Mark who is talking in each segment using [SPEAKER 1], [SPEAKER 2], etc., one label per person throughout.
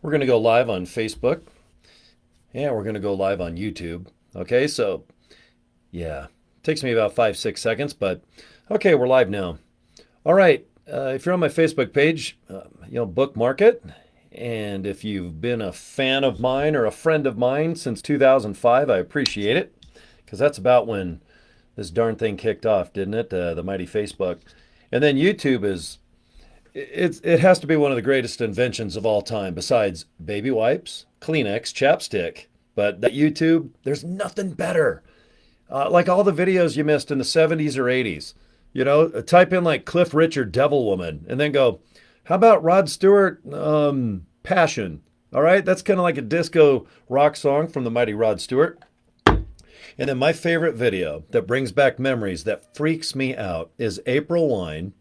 [SPEAKER 1] We're going to go live on Facebook. And we're going to go live on YouTube. Okay, so yeah, takes me about 5, 6 seconds, but okay, we're live now. All right, if you're on my Facebook page, bookmark it. And if you've been a fan of mine or a friend of mine since 2005, I appreciate it because that's about when this darn thing kicked off, didn't it? The mighty Facebook. And then YouTube it has to be one of the greatest inventions of all time, besides baby wipes, Kleenex, chapstick. But that YouTube, there's nothing better. Like all the videos you missed in the 70s or 80s. Type in like Cliff Richard, Devil Woman, and then go, how about Rod Stewart, Passion? All right, that's kind of like a disco rock song from the mighty Rod Stewart. And then my favorite video that brings back memories that freaks me out is April Wine,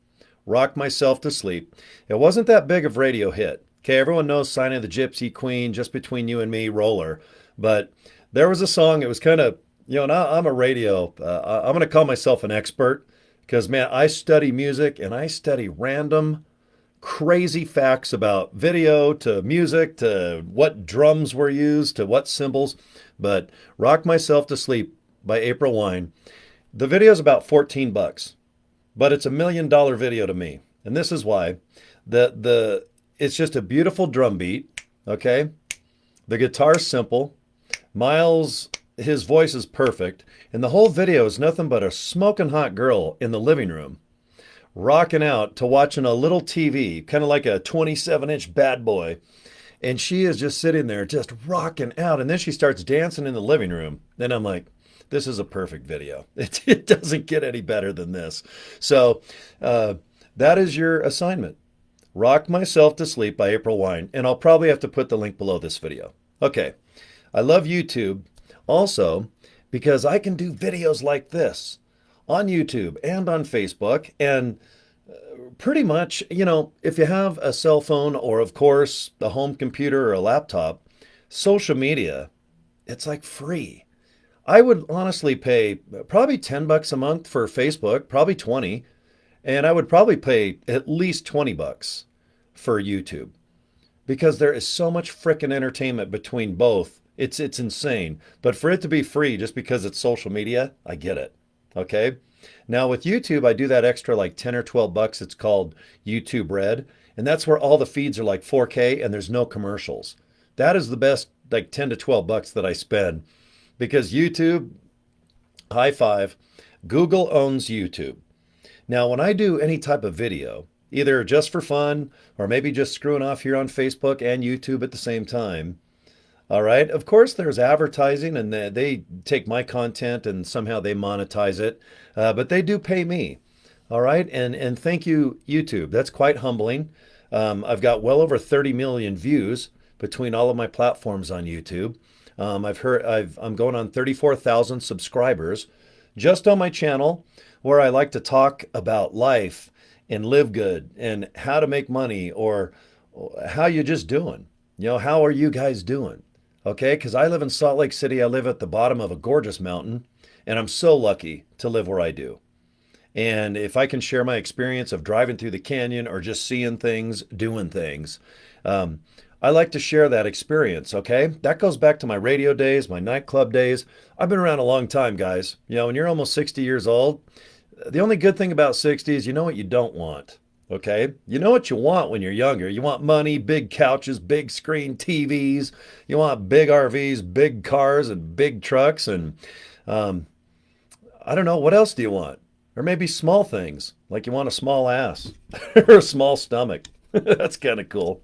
[SPEAKER 1] Rock Myself to Sleep. It wasn't that big of a radio hit. Okay, everyone knows Sign of the Gypsy Queen, Just Between You and Me, Roller. But there was a song, it was kind of, and I'm a radio, I'm going to call myself an expert because, man, I study music and I study random, crazy facts about video to music to what drums were used to what cymbals. But Rock Myself to Sleep by April Wine. The video is about $14, but it's $1 million video to me. And this is why. It's just a beautiful drum beat, okay? The guitar's simple. Miles, his voice is perfect. And the whole video is nothing but a smoking hot girl in the living room, rocking out to watching a little TV, kind of like a 27-inch bad boy. And she is just sitting there just rocking out. And then she starts dancing in the living room. And I'm like, this is a perfect video. It doesn't get any better than this. So that is your assignment. Rock Myself to Sleep by April Wine. And I'll probably have to put the link below this video. Okay. I love YouTube also because I can do videos like this on YouTube and on Facebook. And pretty much, if you have a cell phone or, of course, a home computer or a laptop, social media, it's like free. I would honestly pay probably $10 a month for Facebook, probably 20, and I would probably pay at least $20 for YouTube because there is so much frickin' entertainment between both. It's insane. But for it to be free just because it's social media, I get it. Okay? Now with YouTube, I do that extra like 10 or $12. It's called YouTube Red, and that's where all the feeds are like 4K and there's no commercials. That is the best like 10 to $12 that I spend because YouTube, high five, Google owns YouTube. Now when I do any type of video, either just for fun or maybe just screwing off here on Facebook and YouTube at the same time, all right. Of course, there's advertising and they take my content and somehow they monetize it, but they do pay me. All right. And thank you, YouTube. That's quite humbling. I've got well over 30 million views between all of my platforms on YouTube. I'm going on 34,000 subscribers just on my channel where I like to talk about life and live good and how to make money or how you just doing. How are you guys doing? Okay, because I live in Salt Lake City. I live at the bottom of a gorgeous mountain, and I'm so lucky to live where I do. And if I can share my experience of driving through the canyon or just seeing things, doing things, I like to share that experience, okay? That goes back to my radio days, my nightclub days. I've been around a long time, guys. When you're almost 60 years old, the only good thing about 60 is you know what you don't want. Okay, you know what you want when you're younger. You want money, big couches, big screen TVs. You want big RVs, big cars, and big trucks. And I don't know, what else do you want? Or maybe small things, like you want a small ass or a small stomach. That's kind of cool.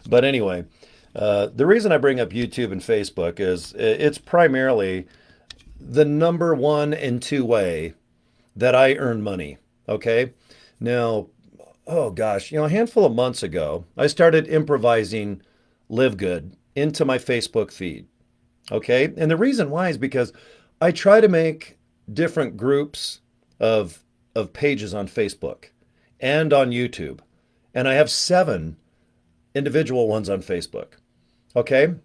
[SPEAKER 1] But anyway, the reason I bring up YouTube and Facebook is it's primarily the number one and two way that I earn money. Okay, now, oh gosh, a handful of months ago, I started improvising LiveGood into my Facebook feed. Okay. And the reason why is because I try to make different groups of pages on Facebook and on YouTube. And I have 7 individual ones on Facebook. Okay.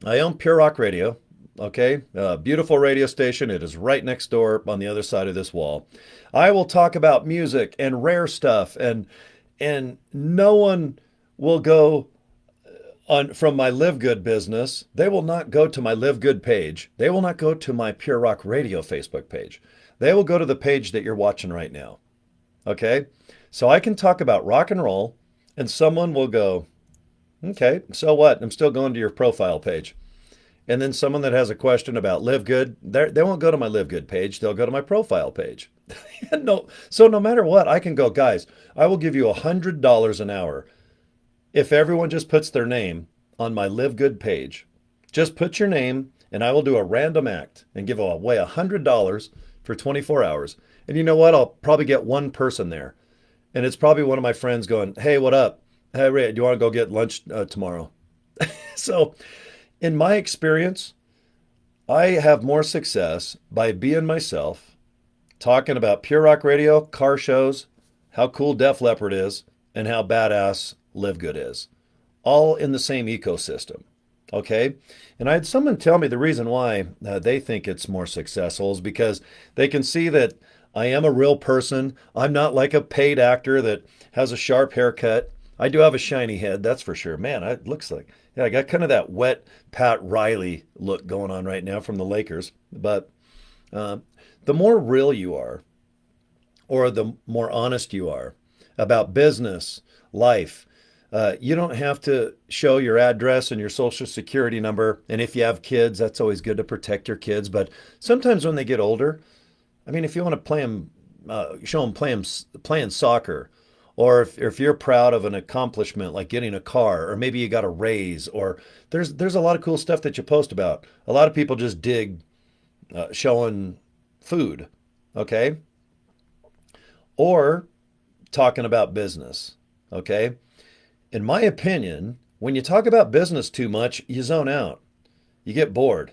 [SPEAKER 1] I own Pure Rock Radio. Okay, beautiful radio station. It is right next door on the other side of this wall. I will talk about music and rare stuff, and no one will go from my LiveGood business, they will not go to my LiveGood page. They will not go to my Pure Rock Radio Facebook page. They will go to the page that you're watching right now. Okay? So I can talk about rock and roll, and someone will go, okay, so what? I'm still going to your profile page. And then someone that has a question about LiveGood, they won't go to my LiveGood page. They'll go to my profile page. So no matter what, I can go, guys, I will give you $100 an hour if everyone just puts their name on my LiveGood page. Just put your name, and I will do a random act and give away $100 for 24 hours. And you know what? I'll probably get one person there. And it's probably one of my friends going, hey, what up? Hey, Ray, do you want to go get lunch tomorrow? So in my experience, I have more success by being myself, talking about Pure Rock Radio, car shows, how cool Def Leppard is, and how badass LiveGood is. All in the same ecosystem. Okay? And I had someone tell me the reason why they think it's more successful is because they can see that I am a real person. I'm not like a paid actor that has a sharp haircut. I do have a shiny head, that's for sure. Man, it looks like, yeah, I got kind of that wet Pat Riley look going on right now from the Lakers. But the more real you are, or the more honest you are about business, life, you don't have to show your address and your social security number. And if you have kids, that's always good to protect your kids. But sometimes when they get older, I mean, if you want to play them, show them playing soccer, or if you're proud of an accomplishment like getting a car, or maybe you got a raise, or there's a lot of cool stuff that you post about. A lot of people just dig showing food, okay? Or talking about business, okay? In my opinion, when you talk about business too much, you zone out. You get bored.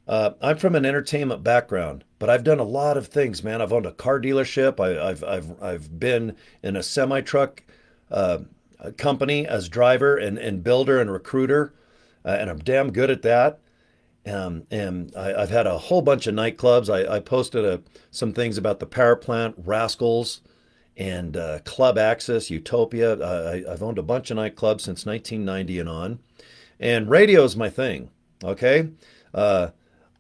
[SPEAKER 1] I'm from an entertainment background, but I've done a lot of things, man. I've owned a car dealership. I've been in a semi-truck company as driver and builder and recruiter, and I'm damn good at that. And I've had a whole bunch of nightclubs. I posted some things about the Power Plant, Rascals, and Club Access, Utopia. I've owned a bunch of nightclubs since 1990 and on. And radio is my thing, okay?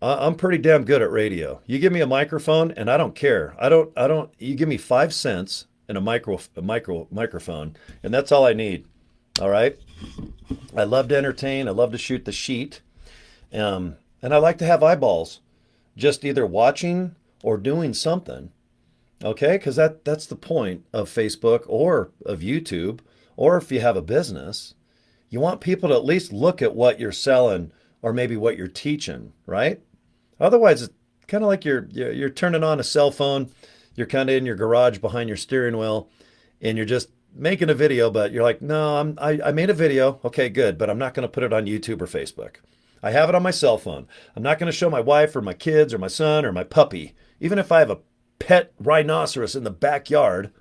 [SPEAKER 1] I'm pretty damn good at radio. You give me a microphone, and I don't care. You give me 5 cents and a microphone, and that's all I need, all right? I love to entertain. I love to shoot the sheet. And I like to have eyeballs, just either watching or doing something. Okay, because that's the point of Facebook or of YouTube, or if you have a business, you want people to at least look at what you're selling or maybe what you're teaching, right? Otherwise, it's kind of like you're turning on a cell phone, you're kind of in your garage behind your steering wheel, and you're just making a video, but you're like, no, I made a video, okay, good, but I'm not going to put it on YouTube or Facebook. I have it on my cell phone. I'm not going to show my wife or my kids or my son or my puppy, even if I have a pet rhinoceros in the backyard.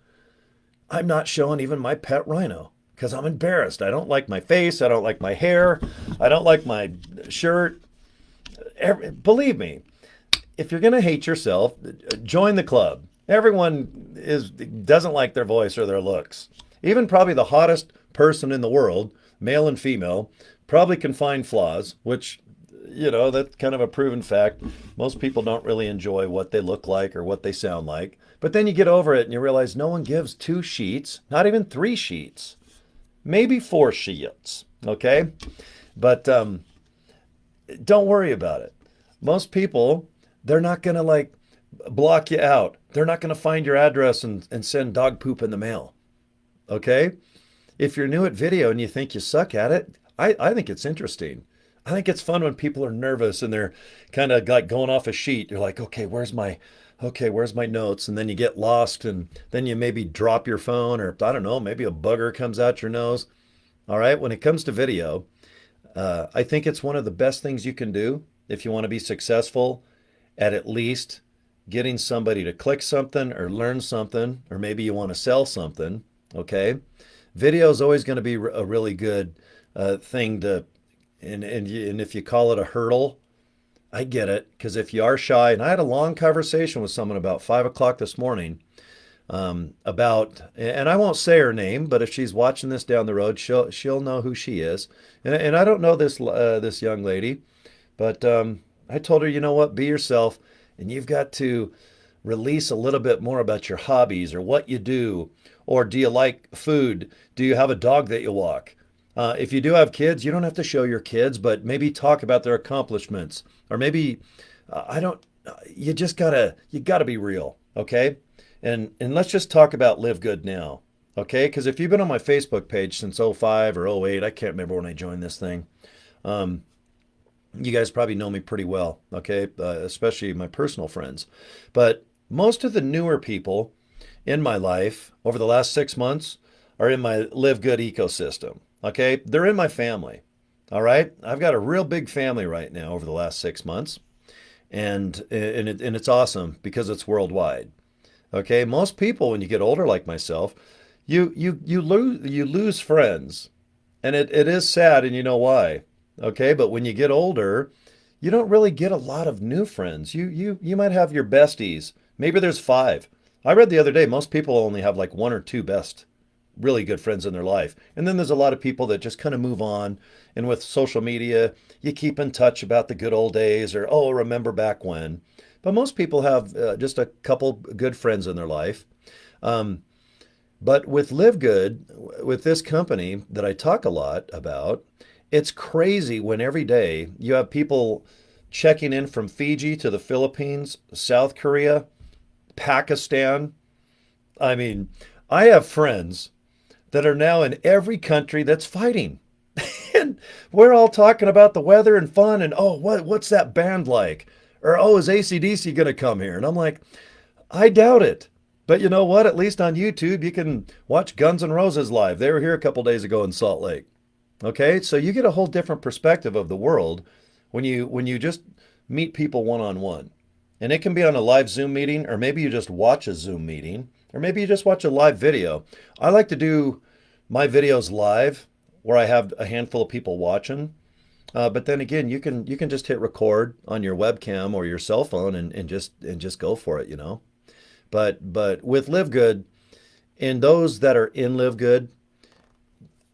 [SPEAKER 1] I'm not showing even my pet rhino because I'm embarrassed. I don't like my face. I don't like my hair. I don't like my shirt. Believe me, if you're going to hate yourself, join the club. Everyone doesn't like their voice or their looks. Even probably the hottest person in the world, male and female, probably can find flaws, which, that's kind of a proven fact. Most people don't really enjoy what they look like or what they sound like. But then you get over it and you realize no one gives 2 sheets, not even 3 sheets, maybe 4 sheets, okay? But don't worry about it. Most people, they're not going to block you out. They're not going to find your address and send dog poop in the mail, okay? If you're new at video and you think you suck at it, I think it's interesting. I think it's fun when people are nervous and they're kind of like going off a sheet. You're like, okay, where's my notes? And then you get lost and then you maybe drop your phone, or I don't know, maybe a booger comes out your nose. All right. When it comes to video, I think it's one of the best things you can do if you want to be successful at least getting somebody to click something or learn something, or maybe you want to sell something. Okay. Video is always going to be a really good thing to, and if you call it a hurdle, I get it. Because if you are shy, and I had a long conversation with someone about 5 o'clock this morning about, and I won't say her name, but if she's watching this down the road, she'll know who she is. And I don't know this young lady, but I told her, you know what, be yourself, and you've got to release a little bit more about your hobbies or what you do, or do you like food? Do you have a dog that you walk? If you do have kids, you don't have to show your kids, but maybe talk about their accomplishments, or maybe I don't. You just you gotta be real, okay? And let's just talk about Live Good now, okay? Because if you've been on my Facebook page since '05 or '08, I can't remember when I joined this thing. Um, you guys probably know me pretty well, okay? Especially my personal friends. But most of the newer people in my life over the last 6 months are in my Live Good ecosystem, okay? They're in my family, all right? I've got a real big family right now over the last 6 months, and it's awesome because it's worldwide. Okay, most people when you get older like myself, you lose friends, and it is sad, and you know why. Okay, but when you get older, you don't really get a lot of new friends. You might have your besties. Maybe there's five. I read the other day most people only have like one or two best really good friends in their life. And then there's a lot of people that just kind of move on. And with social media, you keep in touch about the good old days or, oh, remember back when. But most people have just a couple good friends in their life. Um, but with Live Good, with this company that I talk a lot about, it's crazy when every day you have people checking in from Fiji to the Philippines, South Korea, Pakistan. I mean, I have friends that are now in every country that's fighting. And we're all talking about the weather and fun and oh, what's that band like? Or oh, is AC/DC going to come here? And I'm like, I doubt it. But you know what? At least on YouTube, you can watch Guns N' Roses live. They were here a couple days ago in Salt Lake. Okay, so you get a whole different perspective of the world when you just meet people one on one. And it can be on a live Zoom meeting, or maybe you just watch a Zoom meeting, or maybe you just watch a live video. I like to do my videos live where I have a handful of people watching. But then again, you can just hit record on your webcam or your cell phone and just go for it, you know. But with Live Good, and those that are in Live Good,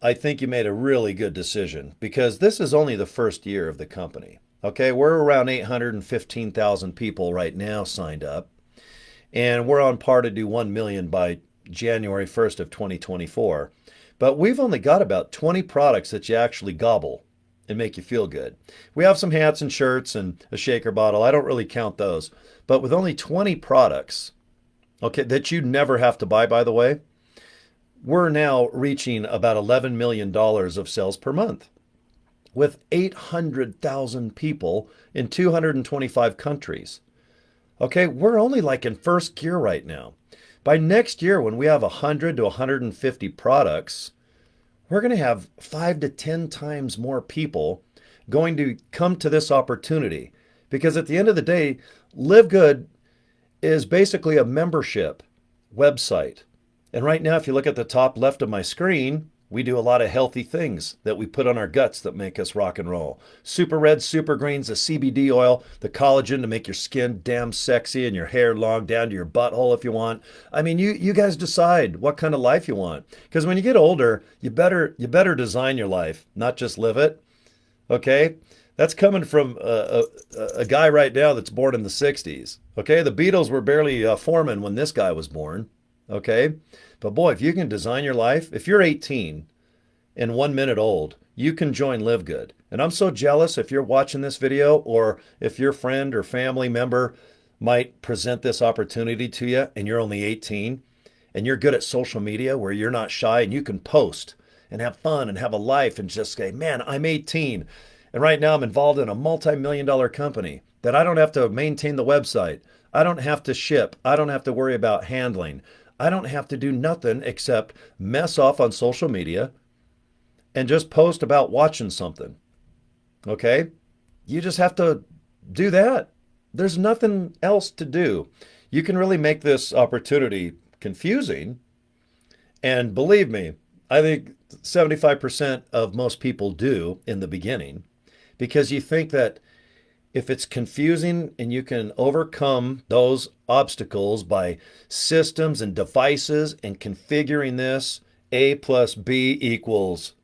[SPEAKER 1] I think you made a really good decision because this is only the first year of the company. Okay, we're around 815,000 people right now signed up, and we're on par to do 1 million by January 1st of 2024. But we've only got about 20 products that you actually gobble and make you feel good. We have some hats and shirts and a shaker bottle. I don't really count those. But with only 20 products, okay, that you never have to buy, by the way, we're now reaching about $11 million of sales per month with 800,000 people in 225 countries. Okay, we're only like in first gear right now. By next year, when we have 100 to 150 products, we're going to have 5 to 10 times more people going to come to this opportunity. Because at the end of the day, Live Good is basically a membership website. And right now, if you look at the top left of my screen, we do a lot of healthy things that we put on our guts that make us rock and roll. Super Red, Super Greens, the CBD oil, the collagen to make your skin damn sexy and your hair long down to your butthole if you want. I mean, you guys decide what kind of life you want. Because when you get older, you better design your life, not just live it. Okay? That's coming from a guy right now that's born in the 60s. Okay? The Beatles were barely forming when this guy was born. Okay? But boy, if you can design your life, if you're 18 and 1 minute old, you can join Live Good. And I'm so jealous if you're watching this video or if your friend or family member might present this opportunity to you and you're only 18 and you're good at social media where you're not shy and you can post and have fun and have a life and just say, man, I'm 18. And right now I'm involved in a multi-million-dollar company that I don't have to maintain the website. I don't have to ship. I don't have to worry about handling. I don't have to do nothing except mess off on social media and just post about watching something. Okay? You just have to do that. There's nothing else to do. You can really make this opportunity confusing. And believe me, I think 75% of most people do in the beginning because you think that if it's confusing and you can overcome those obstacles by systems and devices and configuring this, A plus B equals,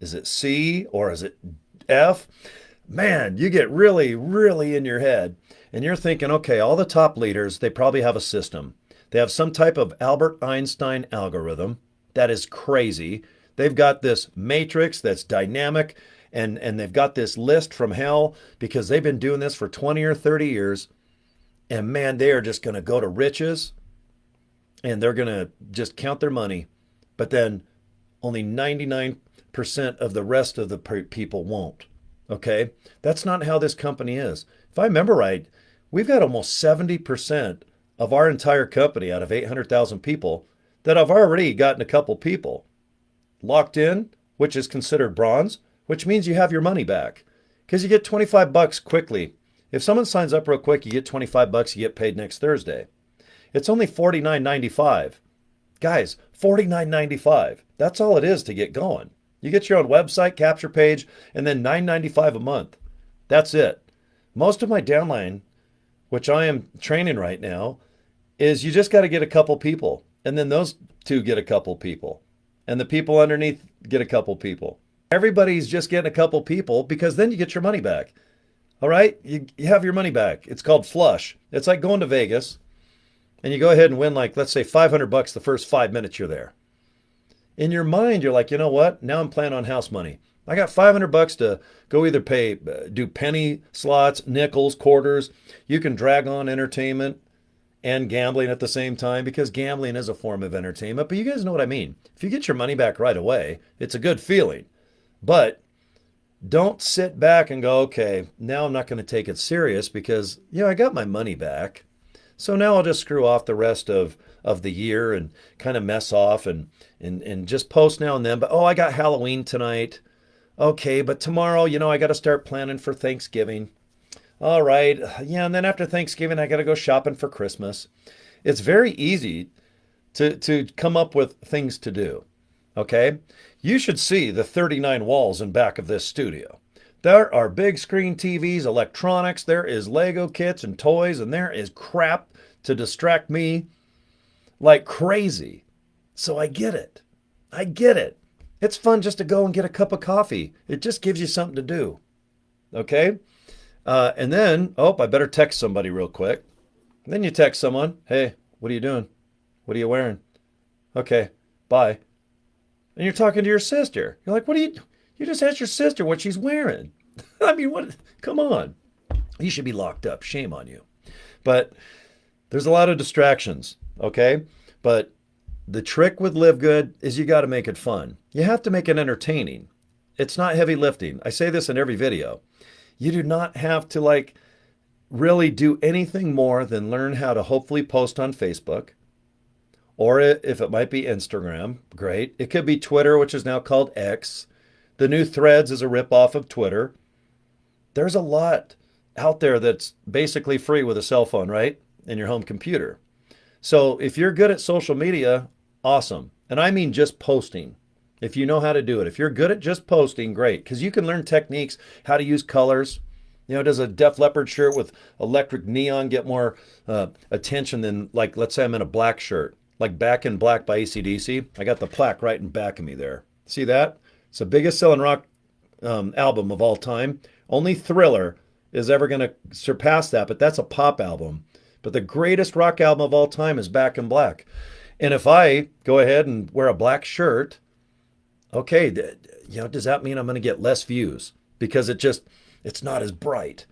[SPEAKER 1] is it C or is it F? Man, you get really, really in your head and you're thinking, okay, all the top leaders, they probably have a system. They have some type of Albert Einstein algorithm that is crazy. They've got this matrix that's dynamic, and they've got this list from hell because they've been doing this for 20 or 30 years. And man, they are just going to go to riches and they're going to just count their money. But then only 99% of the rest of the people won't. Okay? That's not how this company is. If I remember right, we've got almost 70% of our entire company out of 800,000 people that have already gotten a couple people locked in, which is considered bronze, which means you have your money back because you get 25 bucks quickly. If someone signs up real quick, you get 25 bucks, you get paid next Thursday. It's only $49.95. Guys, $49.95. That's all it is to get going. You get your own website, capture page, and then $9.95 a month. That's it. Most of my downline, which I am training right now, is you just got to get a couple people. And then those two get a couple people. And the people underneath get a couple people. Everybody's just getting a couple people because then you get your money back. All right? You have your money back. It's called flush. It's like going to Vegas and you go ahead and win, like, let's say 500 bucks the first 5 minutes you're there. In your mind, you're like, you know what? Now I'm playing on house money. I got 500 bucks to go either do penny slots, nickels, quarters. You can drag on entertainment and gambling at the same time because gambling is a form of entertainment. But you guys know what I mean. If you get your money back right away, it's a good feeling. But don't sit back and go, okay, now I'm not going to take it serious because, I got my money back. So now I'll just screw off the rest of the year and kind of mess off and just post now and then. But, I got Halloween tonight. Okay, but tomorrow, I got to start planning for Thanksgiving. All right. Yeah, and then after Thanksgiving, I got to go shopping for Christmas. It's very easy to come up with things to do. Okay? You should see the 39 walls in back of this studio. There are big screen TVs, electronics, there is Lego kits and toys, and there is crap to distract me like crazy. So I get it. I get it. It's fun just to go and get a cup of coffee. It just gives you something to do. Okay? And then, I better text somebody real quick. And then you text someone, hey, what are you doing? What are you wearing? Okay, bye. And you're talking to your sister. You're like, you just asked your sister what she's wearing. I mean, what? Come on. You should be locked up. Shame on you. But there's a lot of distractions, okay? But the trick with LiveGood is you got to make it fun. You have to make it entertaining. It's not heavy lifting. I say this in every video. You do not have to really do anything more than learn how to hopefully post on Facebook. Or if it might be Instagram, great. It could be Twitter, which is now called X. The new Threads is a ripoff of Twitter. There's a lot out there that's basically free with a cell phone, right? And your home computer. So if you're good at social media, awesome. And I mean just posting. If you know how to do it. If you're good at just posting, great. Because you can learn techniques, how to use colors. Does a Def Leppard shirt with electric neon get more attention than, let's say I'm in a black shirt? Like Back in Black by AC/DC. I got the plaque right in back of me there. See that? It's the biggest selling rock album of all time. Only Thriller is ever going to surpass that, but that's a pop album. But the greatest rock album of all time is Back in Black. And if I go ahead and wear a black shirt, okay, does that mean I'm going to get less views? Because it's not as bright.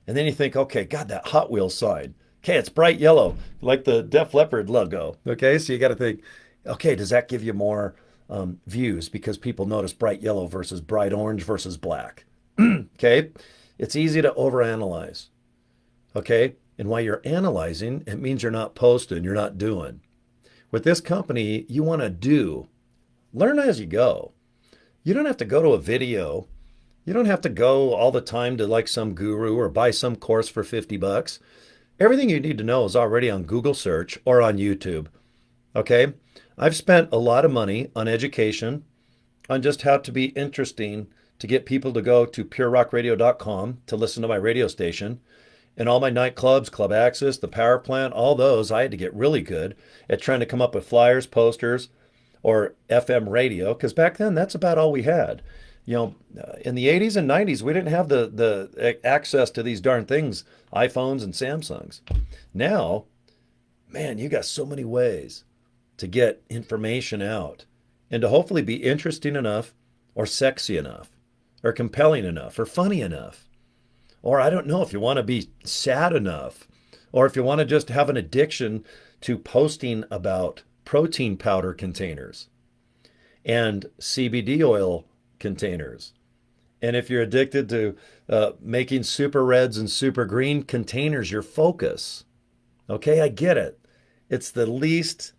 [SPEAKER 1] And then you think, okay, God, that Hot Wheels sign. Okay, it's bright yellow, like the Def Leppard logo. Okay, so you got to think, okay, does that give you more views because people notice bright yellow versus bright orange versus black? Okay, it's easy to overanalyze. Okay, and while you're analyzing, it means you're not posting, you're not doing. With this company, you want to do. Learn as you go. You don't have to go to a video. You don't have to go all the time to some guru or buy some course for 50 bucks. Everything you need to know is already on Google search or on YouTube. Okay? I've spent a lot of money on education, on just how to be interesting to get people to go to purerockradio.com to listen to my radio station. And all my nightclubs, Club Access, the Power Plant, all those, I had to get really good at trying to come up with flyers, posters, or FM radio, because back then that's about all we had. In the 80s and 90s, we didn't have the access to these darn things, iPhones and Samsungs. Now, man, you got so many ways to get information out and to hopefully be interesting enough or sexy enough or compelling enough or funny enough. Or I don't know, if you want to be sad enough, or if you want to just have an addiction to posting about protein powder containers and CBD oil containers. And if you're addicted to making super reds and super green containers your focus, okay, I get it. It's the least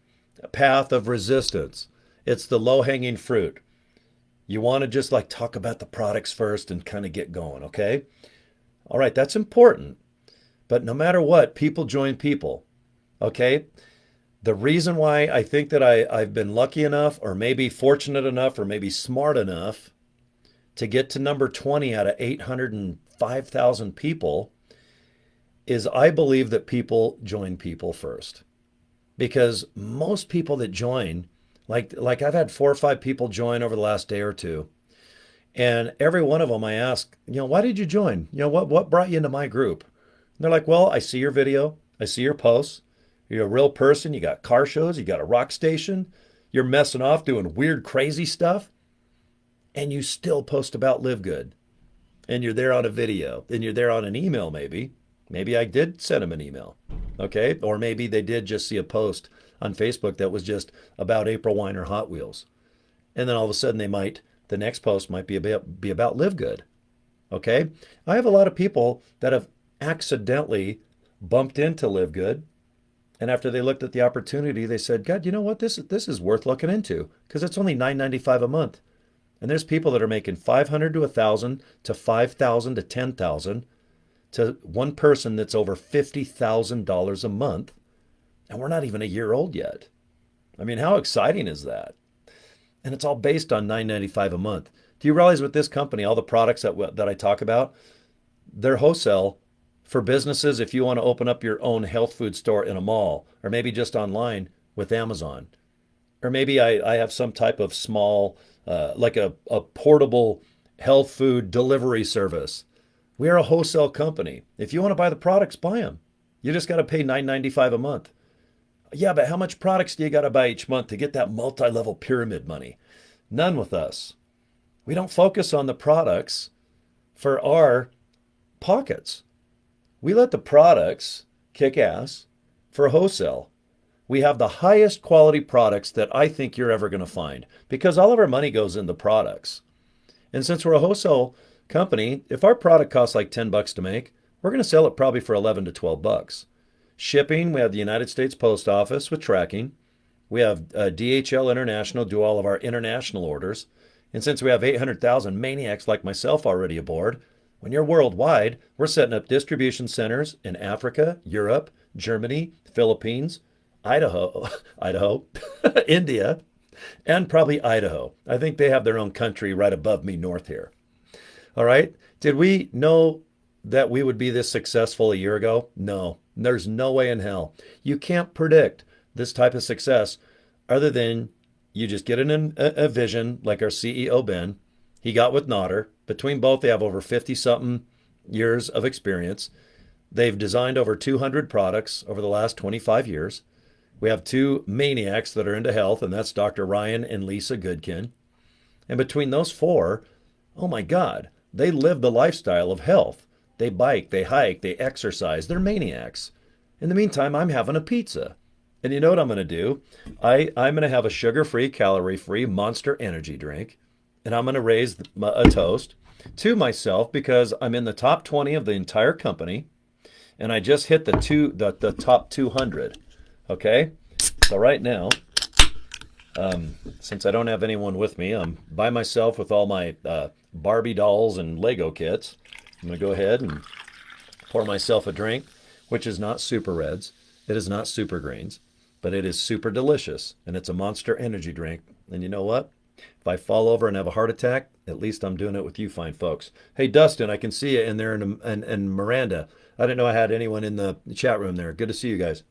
[SPEAKER 1] path of resistance. It's the low-hanging fruit. You want to just like talk about the products first and kind of get going, okay? All right, that's important. But no matter what, people join people, okay? The reason why I think that I've been lucky enough, or maybe fortunate enough, or maybe smart enough to get to number 20 out of 805,000 people is I believe that people join people first. Because most people that join, like I've had 4 or 5 people join over the last day or two, and every one of them I ask, why did you join? What brought you into my group? And they're like, well, I see your video, I see your posts. You're a real person. You got car shows. You got a rock station. You're messing off doing weird, crazy stuff. And you still post about LiveGood. And you're there on a video. And you're there on an email maybe. Maybe I did send them an email. Okay? Or maybe they did just see a post on Facebook that was just about April wine or Hot Wheels. And then all of a sudden the next post might be about LiveGood. Okay? I have a lot of people that have accidentally bumped into LiveGood. And after they looked at the opportunity, they said, God, you know what? This is worth looking into because it's only $9.95 a month. And there's people that are making $500 to $1,000 to $5,000 to $10,000 to one person that's over $50,000 a month. And we're not even a year old yet. I mean, how exciting is that? And it's all based on $9.95 a month. Do you realize with this company, all the products that I talk about, they're wholesale for businesses if you want to open up your own health food store in a mall, or maybe just online with Amazon. Or maybe I have some type of small, like a portable health food delivery service. We are a wholesale company. If you want to buy the products, buy them. You just got to pay $9.95 a month. Yeah, but how much products do you got to buy each month to get that multi-level pyramid money? None with us. We don't focus on the products for our pockets. We let the products kick ass for wholesale. We have the highest quality products that I think you're ever going to find because all of our money goes in the products. And since we're a wholesale company, if our product costs like $10 to make, we're going to sell it probably for $11 to $12. Shipping, we have the United States Post Office with tracking. We have DHL International do all of our international orders. And since we have 800,000 maniacs like myself already aboard, when you're worldwide, we're setting up distribution centers in Africa, Europe, Germany, Philippines, Idaho, India, and probably Idaho. I think they have their own country right above me north here. All right. Did we know that we would be this successful a year ago? No, there's no way in hell. You can't predict this type of success other than you just get a vision like our CEO Ben. He got with Nodder. Between both, they have over 50-something years of experience. They've designed over 200 products over the last 25 years. We have 2 maniacs that are into health, and that's Dr. Ryan and Lisa Goodkin. And between those 4, oh my God, they live the lifestyle of health. They bike, they hike, they exercise. They're maniacs. In the meantime, I'm having a pizza. And you know what I'm going to do? I'm going to have a sugar-free, calorie-free Monster energy drink. And I'm going to raise a toast to myself because I'm in the top 20 of the entire company. And I just hit the top 200. Okay? So right now, since I don't have anyone with me, I'm by myself with all my Barbie dolls and Lego kits. I'm going to go ahead and pour myself a drink, which is not super reds. It is not super greens, but it is super delicious. And it's a Monster energy drink. And you know what? If I fall over and have a heart attack, at least I'm doing it with you fine folks. Hey, Dustin, I can see you in there, and Miranda. I didn't know I had anyone in the chat room there. Good to see you guys.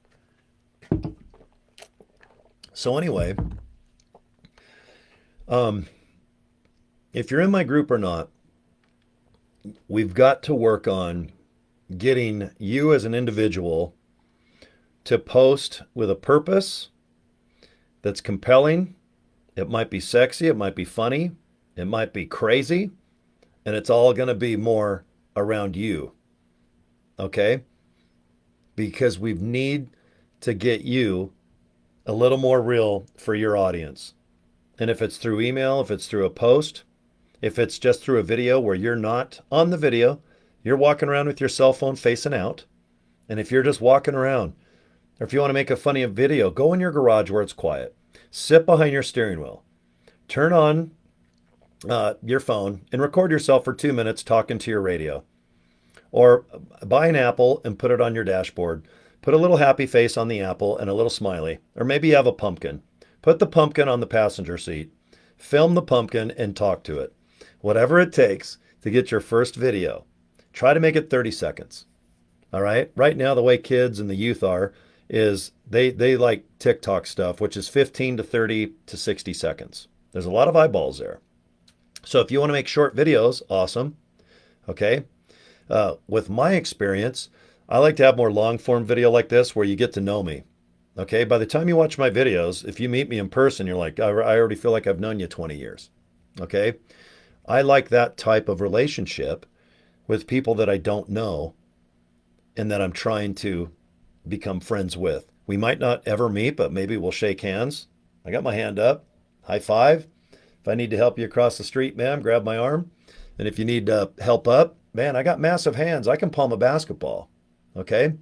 [SPEAKER 1] So anyway, if you're in my group or not, we've got to work on getting you as an individual to post with a purpose that's compelling. It might be sexy, it might be funny, it might be crazy, and it's all going to be more around you. Okay? Because we need to get you a little more real for your audience. And if it's through email, if it's through a post, if it's just through a video where you're not on the video, you're walking around with your cell phone facing out. And if you're just walking around, or if you want to make a funny video, go in your garage where it's quiet. Sit behind your steering wheel. Turn on your phone and record yourself for 2 minutes talking to your radio. Or buy an apple and put it on your dashboard. Put a little happy face on the apple and a little smiley. Or maybe you have a pumpkin. Put the pumpkin on the passenger seat. Film the pumpkin and talk to it. Whatever it takes to get your first video. Try to make it 30 seconds. All right? Right now, the way kids and the youth are is they like TikTok stuff, which is 15 to 30 to 60 seconds. There's a lot of eyeballs there. So if you want to make short videos, awesome. Okay? With my experience, I like to have more long form video like this where you get to know me. Okay? By the time you watch my videos, if you meet me in person, you're like, I already feel like I've known you 20 years. Okay? I like that type of relationship with people that I don't know and that I'm trying to become friends with. We might not ever meet, but maybe we'll shake hands. I got my hand up. High five. If I need to help you across the street, ma'am, grab my arm. And if you need help up, man, I got massive hands. I can palm a basketball. Okay?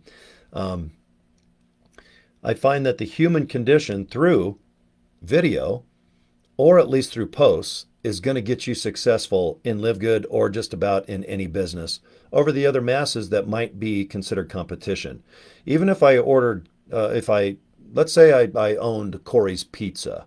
[SPEAKER 1] I find that the human condition through video, or at least through posts, is going to get you successful in LiveGood or just about in any business over the other masses that might be considered competition. Even if I ordered, let's say I owned Cory's Pizza,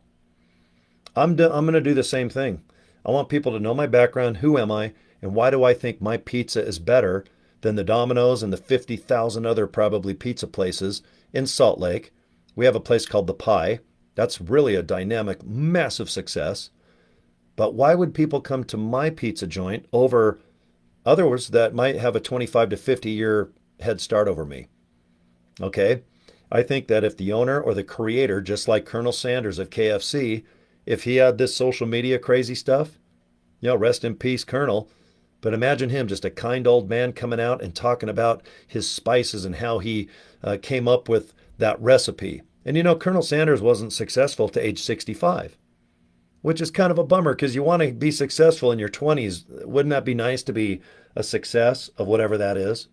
[SPEAKER 1] I'm going to do the same thing. I want people to know my background, who am I, and why do I think my pizza is better than the Domino's and the 50,000 other probably pizza places in Salt Lake. We have a place called The Pie. That's really a dynamic, massive success. But why would people come to my pizza joint over others that might have a 25 to 50 year head start over me? Okay? I think that if the owner or the creator, just like Colonel Sanders of KFC, if he had this social media crazy stuff, rest in peace, Colonel. But imagine him, just a kind old man coming out and talking about his spices and how he came up with that recipe. And Colonel Sanders wasn't successful to age 65. Which is kind of a bummer because you want to be successful in your 20s. Wouldn't that be nice to be a success of whatever that is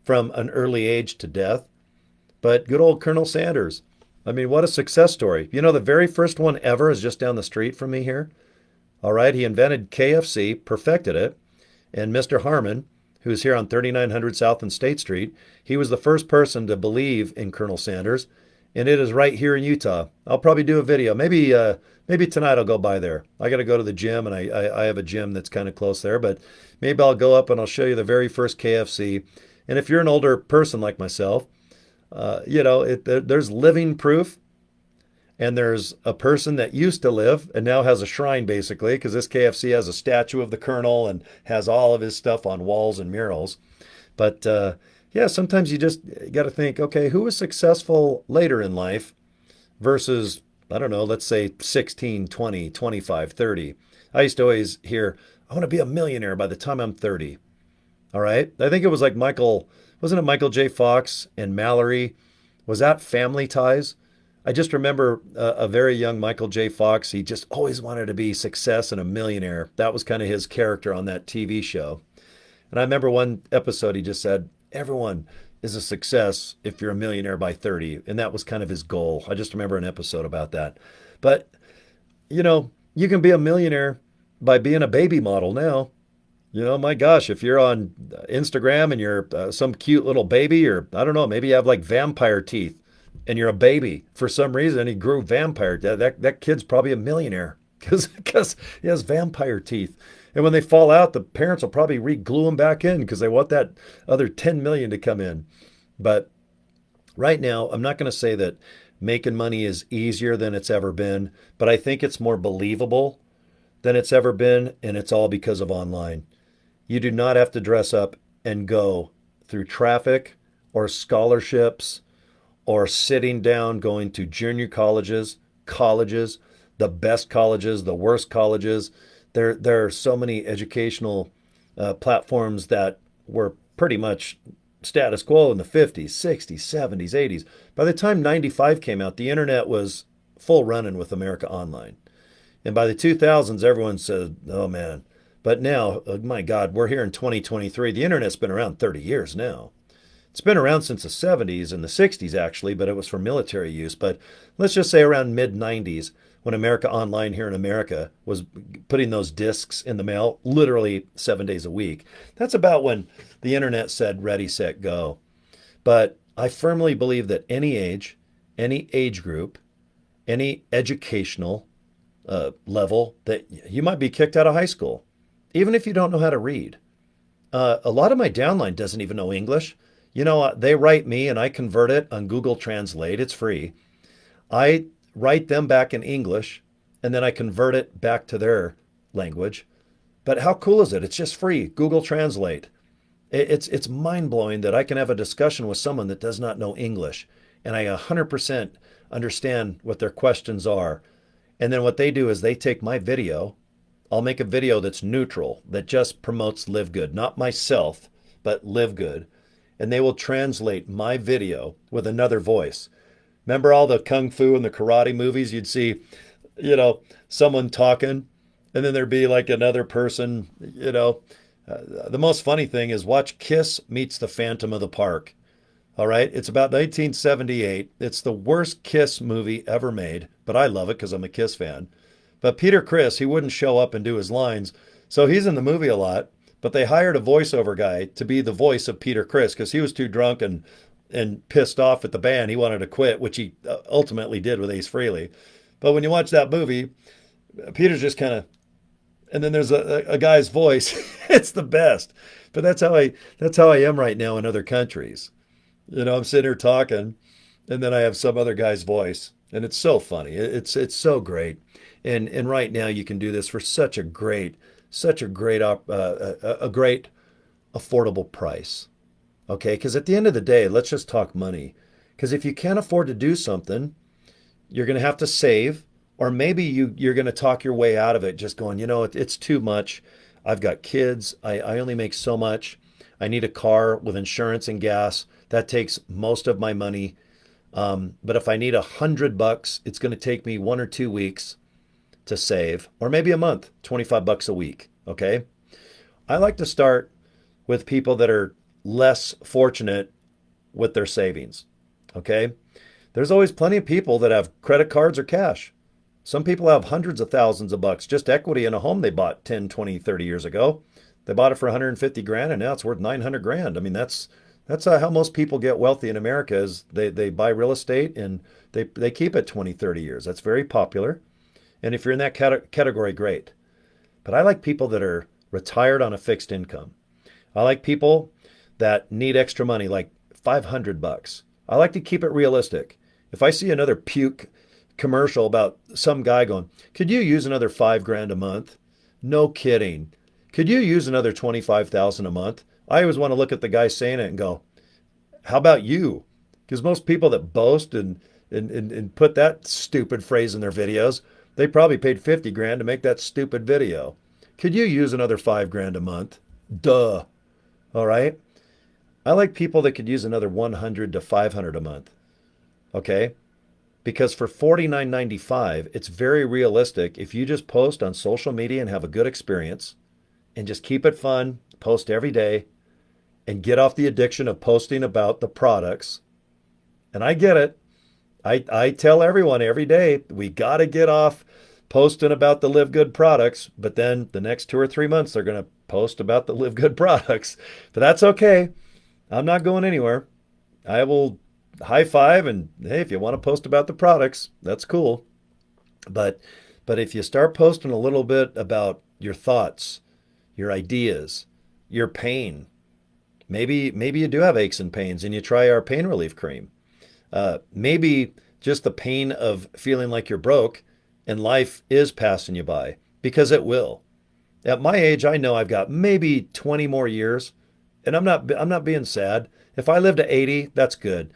[SPEAKER 1] from an early age to death? But good old Colonel Sanders. I mean, what a success story. The very first one ever is just down the street from me here. All right, he invented KFC, perfected it. And Mr. Harmon, who's here on 3900 South and State Street, he was the first person to believe in Colonel Sanders. And it is right here in Utah. I'll probably do a video. Maybe tonight I'll go by there. I got to go to the gym, and I have a gym that's kind of close there. But maybe I'll go up and I'll show you the very first KFC. And if you're an older person like myself, there's living proof. And there's a person that used to live and now has a shrine, basically, because this KFC has a statue of the Colonel and has all of his stuff on walls and murals. But sometimes you just got to think, okay, who was successful later in life versus, I don't know, let's say 16, 20, 25, 30. I used to always hear, I want to be a millionaire by the time I'm 30. All right. I think it was like wasn't it Michael J. Fox and Mallory? Was that Family Ties? I just remember a very young Michael J. Fox. He just always wanted to be success and a millionaire. That was kind of his character on that TV show. And I remember one episode he just said, everyone is a success if you're a millionaire by 30. And that was kind of his goal. I just remember an episode about that. But, you can be a millionaire by being a baby model now. My gosh, if you're on Instagram and you're some cute little baby, or I don't know, maybe you have like vampire teeth and you're a baby for some reason, he grew vampire. That kid's probably a millionaire. because he has vampire teeth. And when they fall out, the parents will probably re-glue them back in because they want that other 10 million to come in. But right now, I'm not going to say that making money is easier than it's ever been, but I think it's more believable than it's ever been, and it's all because of online. You do not have to dress up and go through traffic or scholarships or sitting down going to junior colleges, the best colleges, the worst colleges. There are so many educational platforms that were pretty much status quo in the 50s, 60s, 70s, 80s. By the time 95 came out, the internet was full running with America Online. And by the 2000s, everyone said, oh man. But now, oh my God, we're here in 2023. The internet's been around 30 years now. It's been around since the 70s and the 60s, actually, but it was for military use. But let's just say around mid 90s, when America Online here in America was putting those discs in the mail literally 7 days a week. That's about when the internet said ready, set, go. But I firmly believe that any age group, any educational level, that you might be kicked out of high school, even if you don't know how to read. A lot of my downline doesn't even know English. You know, they write me and I convert it on Google Translate. It's free. I write them back in English and then I convert it back to their language. But how cool is it? It's just free. Google Translate. It's mind-blowing that I can have a discussion with someone that does not know English and I 100% understand what their questions are. And then what they do is they take my video. I'll make a video that's neutral, that just promotes LiveGood, not myself, but LiveGood. And they will translate my video with another voice. Remember all the kung fu and the karate movies? You'd see, someone talking, and then there'd be like another person, The most funny thing is watch Kiss Meets the Phantom of the Park. All right? It's about 1978. It's the worst Kiss movie ever made, but I love it because I'm a Kiss fan. But Peter Criss, he wouldn't show up and do his lines, so he's in the movie a lot. But they hired a voiceover guy to be the voice of Peter Criss because he was too drunk and pissed off at the band. He wanted to quit, which he ultimately did with Ace Frehley. But when you watch that movie, Peter's just kind of, and then there's a guy's voice. It's the best. But that's how I am right now in other countries. I'm sitting here talking, and then I have some other guy's voice, and it's so funny. It's so great. And right now you can do this for such a great affordable price. Okay, because at the end of the day, let's just talk money. Because if you can't afford to do something, you're going to have to save, or maybe you're going to talk your way out of it, just going, it's too much. I've got kids. I only make so much. I need a car with insurance and gas. That takes most of my money. But if I need $100, it's going to take me 1 or 2 weeks to save, or maybe a month, $25 a week. Okay. I like to start with people that are less fortunate with their savings. Okay. There's always plenty of people that have credit cards or cash. Some people have hundreds of thousands of bucks, just equity in a home they bought 10, 20, 30 years ago. They bought it for 150 grand and now it's worth 900 grand. I mean, that's how most people get wealthy in America is they buy real estate and they keep it 20, 30 years. That's very popular. And if you're in that category, great. But I like people that are retired on a fixed income. I like people that need extra money, like $500. I like to keep it realistic. If I see another puke commercial about some guy going, could you use another $5,000 a month? No kidding. Could you use another $25,000 a month? I always want to look at the guy saying it and go, how about you? Because most people that boast and put that stupid phrase in their videos, they probably paid 50 grand to make that stupid video. Could you use another $5,000 a month? Duh. All right. I like people that could use another 100 to 500 a month. Okay. Because for $49.95, it's very realistic. If you just post on social media and have a good experience and just keep it fun, post every day and get off the addiction of posting about the products. And I get it. I tell everyone every day, we got to get off posting about the LiveGood products, but then the next 2 or 3 months, they're going to post about the LiveGood products. But that's okay. I'm not going anywhere. I will high five and, hey, if you want to post about the products, that's cool. But But if you start posting a little bit about your thoughts, your ideas, your pain, maybe you do have aches and pains and you try our pain relief cream. Maybe just the pain of feeling like you're broke and life is passing you by, because it will. At my age, I know I've got maybe 20 more years, and I'm not being sad. If I live to 80, that's good.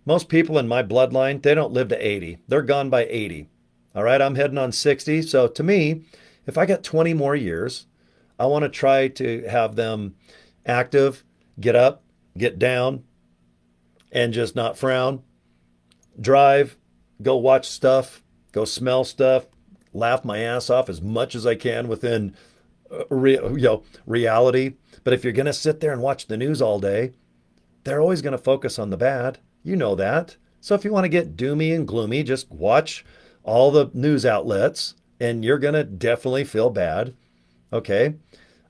[SPEAKER 1] Most people in my bloodline, they don't live to 80. They're gone by 80. All right, I'm heading on 60. So to me, if I got 20 more years, I want to try to have them active, get up, get down, and just not frown, drive, go watch stuff, go smell stuff, laugh my ass off as much as I can within reality. But if you're going to sit there and watch the news all day, they're always going to focus on the bad. You know that. So if you want to get doomy and gloomy, just watch all the news outlets and you're going to definitely feel bad. Okay.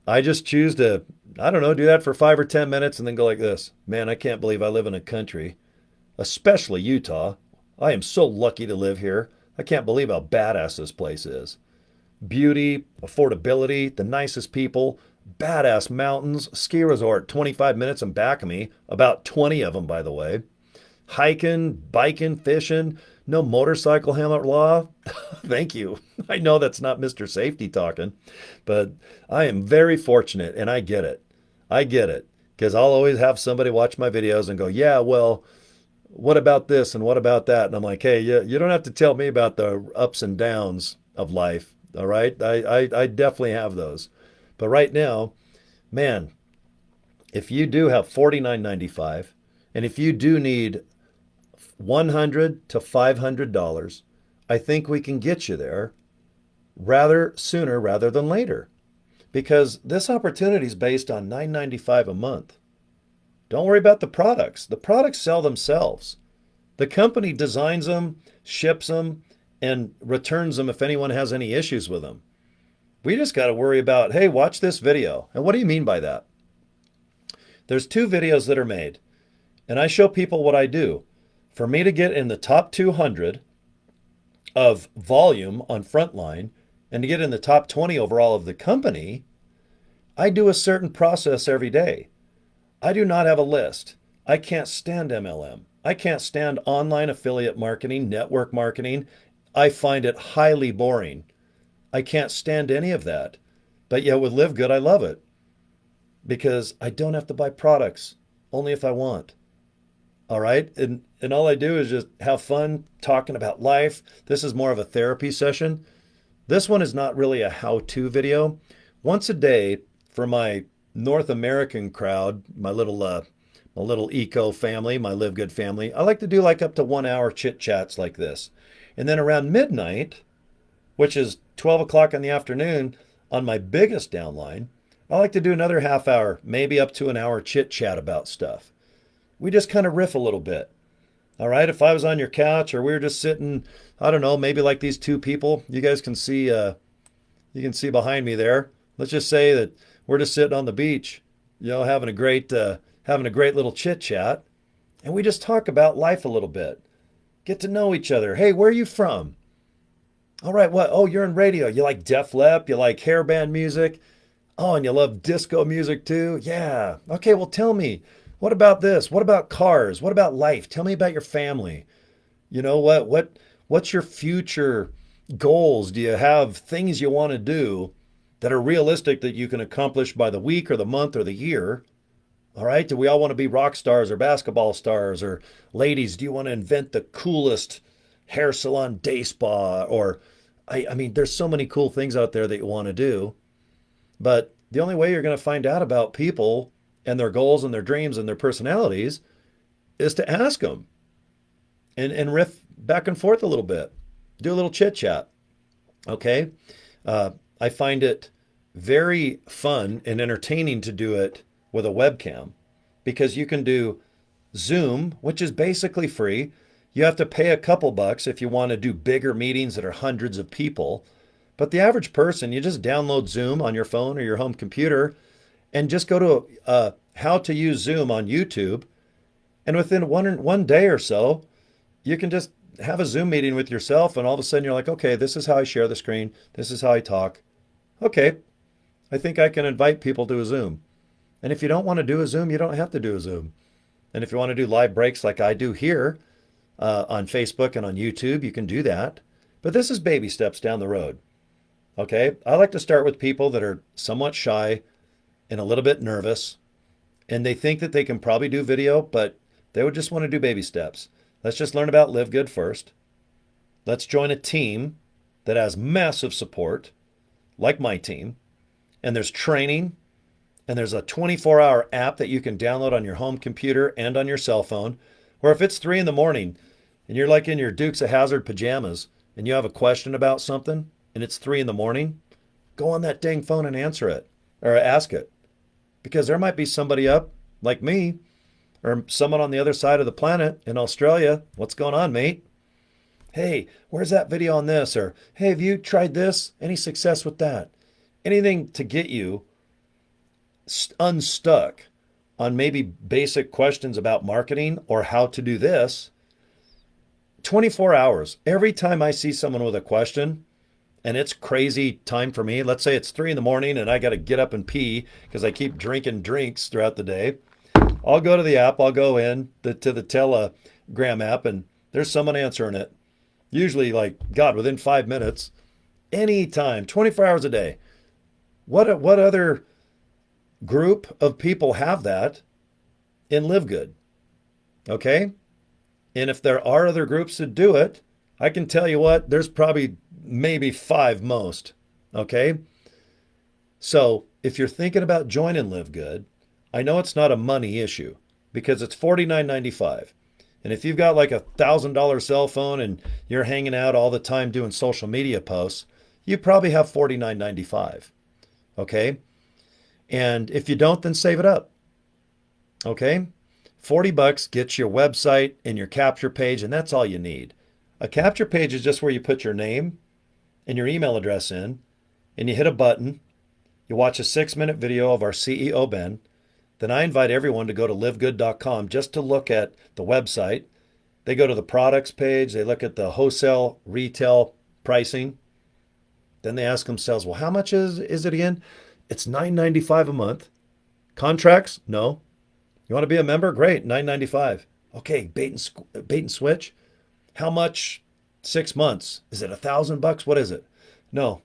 [SPEAKER 1] I just choose to, I don't know, do that for 5 or 10 minutes and then go like this. Man, I can't believe I live in a country, especially Utah. I am so lucky to live here. I can't believe how badass this place is. Beauty, affordability, the nicest people, badass mountains, ski resort 25 minutes and back of me, about 20 of them, by the way. Hiking, biking, fishing, no motorcycle helmet law. Thank you. I know that's not Mr. Safety talking, but I am very fortunate and I get it. I get it because I'll always have somebody watch my videos and go, yeah, well, what about this and what about that? And I'm like, hey, you don't have to tell me about the ups and downs of life. All right. I definitely have those. But right now, man, if you do have $49.95 and if you do need $100 to $500, I think we can get you there rather sooner rather than later, because this opportunity is based on $9.95 a month. Don't worry about the products. The products sell themselves. The company designs them, ships them, and returns them if anyone has any issues with them. We just got to worry about, hey, watch this video. And what do you mean by that? There's 2 videos that are made, and I show people what I do. For me to get in the top 200 of volume on Frontline and to get in the top 20 overall of the company, I do a certain process every day. I do not have a list. I can't stand MLM. I can't stand online affiliate marketing, network marketing. I find it highly boring. I can't stand any of that. But yet with LiveGood, I love it because I don't have to buy products, only if I want. All right. And all I do is just have fun talking about life. This is more of a therapy session. This one is not really a how-to video. Once a day for my North American crowd, my little eco family, my LiveGood family, I like to do like up to 1 hour chit chats like this. And then around midnight, which is 12 o'clock in the afternoon on my biggest downline, I like to do another half hour, maybe up to an hour chit chat about stuff. We just kind of riff a little bit. All right. If I was on your couch or we were just sitting, I don't know, maybe like these 2 people, you guys can see, behind me there. Let's just say that we're just sitting on the beach, having a great little chit chat. And we just talk about life a little bit, get to know each other. Hey, where are you from? All right. What? Oh, you're in radio. You like Def Leppard? You like hair band music? Oh, and you love disco music too? Yeah. Okay. Well, tell me. What about this? What about cars? What about life? Tell me about your family. You know what's your future goals? Do you have things you want to do that are realistic that you can accomplish by the week or the month or the year? All right? Do we all want to be rock stars or basketball stars? Or ladies, do you want to invent the coolest hair salon day spa? Or I mean, there's so many cool things out there that you want to do. But the only way you're going to find out about people and their goals and their dreams and their personalities is to ask them and riff back and forth a little bit, do a little chit chat. Okay. I find it very fun and entertaining to do it with a webcam because you can do Zoom, which is basically free. You have to pay a couple bucks if you want to do bigger meetings that are hundreds of people. But the average person, you just download Zoom on your phone or your home computer and just go to how to use Zoom on YouTube. And within one day or so, you can just have a Zoom meeting with yourself and all of a sudden you're like, okay, this is how I share the screen. This is how I talk. Okay, I think I can invite people to a Zoom. And if you don't want to do a Zoom, you don't have to do a Zoom. And if you want to do live breaks like I do here on Facebook and on YouTube, you can do that. But this is baby steps down the road. Okay, I like to start with people that are somewhat shy and a little bit nervous, and they think that they can probably do video, but they would just want to do baby steps. Let's just learn about LiveGood first. Let's join a team that has massive support, like my team, and there's training, and there's a 24-hour app that you can download on your home computer and on your cell phone, where if it's 3 in the morning and you're like in your Dukes of Hazzard pajamas and you have a question about something and it's 3 in the morning, go on that dang phone and answer it or ask it. Because there might be somebody up like me or someone on the other side of the planet in Australia. What's going on, mate? Hey, where's that video on this? Or, hey, have you tried this? Any success with that? Anything to get you unstuck on maybe basic questions about marketing or how to do this. 24 hours. Every time I see someone with a question and it's crazy time for me, let's say it's 3 in the morning and I got to get up and pee because I keep drinking drinks throughout the day. I'll go to the app. I'll go in to the Telegram app and there's someone answering it. Usually within 5 minutes, anytime, 24 hours a day. What other group of people have that in LiveGood? Okay? And if there are other groups that do it, I can tell you what, there's probably maybe 5 most. Okay? So if you're thinking about joining LiveGood, I know it's not a money issue because it's $49.95. And if you've got like $1,000 cell phone and you're hanging out all the time doing social media posts, you probably have $49.95. Okay? And if you don't, then save it up. Okay? $40 gets your website and your capture page, and that's all you need. A capture page is just where you put your name and your email address in, and you hit a button. You watch a 6-minute video of our CEO Ben. Then I invite everyone to go to livegood.com just to look at the website. They go to the products page. They look at the wholesale retail pricing. Then they ask themselves, well, how much is it again? It's $9.95 a month. Contracts? No. You want to be a member? Great, $9.95. Okay, bait and switch. How much? 6 months. Is it $1,000? What is it? No,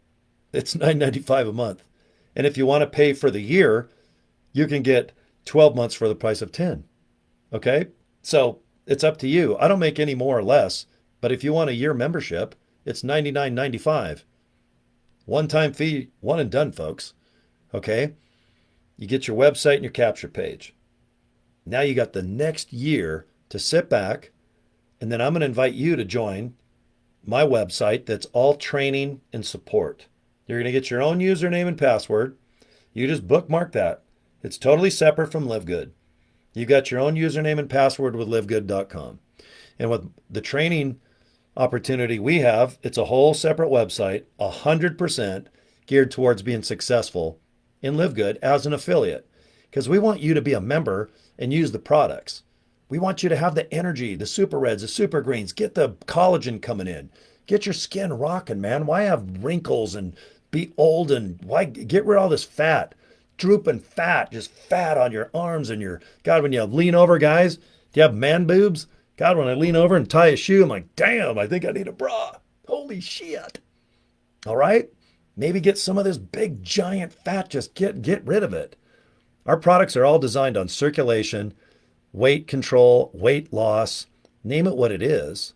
[SPEAKER 1] it's $9.95 a month. And if you want to pay for the year, you can get 12 months for the price of 10. Okay? So it's up to you. I don't make any more or less, but if you want a year membership, it's $99.95. One-time fee, one and done, folks. Okay? You get your website and your capture page. Now you got the next year to sit back, and then I'm going to invite you to join my website that's all training and support. You're going to get your own username and password. You just bookmark that. It's totally separate from LiveGood. You got your own username and password with livegood.com. And with the training opportunity we have, it's a whole separate website, 100% geared towards being successful in LiveGood as an affiliate. Because we want you to be a member and use the products. We want you to have the energy, the super reds, the super greens, get the collagen coming in, get your skin rocking, man. Why have wrinkles and be old, and why get rid of all this fat, drooping fat, just fat on your arms and your, God, when you lean over, guys, do you have man boobs? God, when I lean over and tie a shoe, I'm like, damn, I think I need a bra. Holy shit. All right? Maybe get some of this big giant fat, just get rid of it. Our products are all designed on circulation, weight control, weight loss, name it what it is,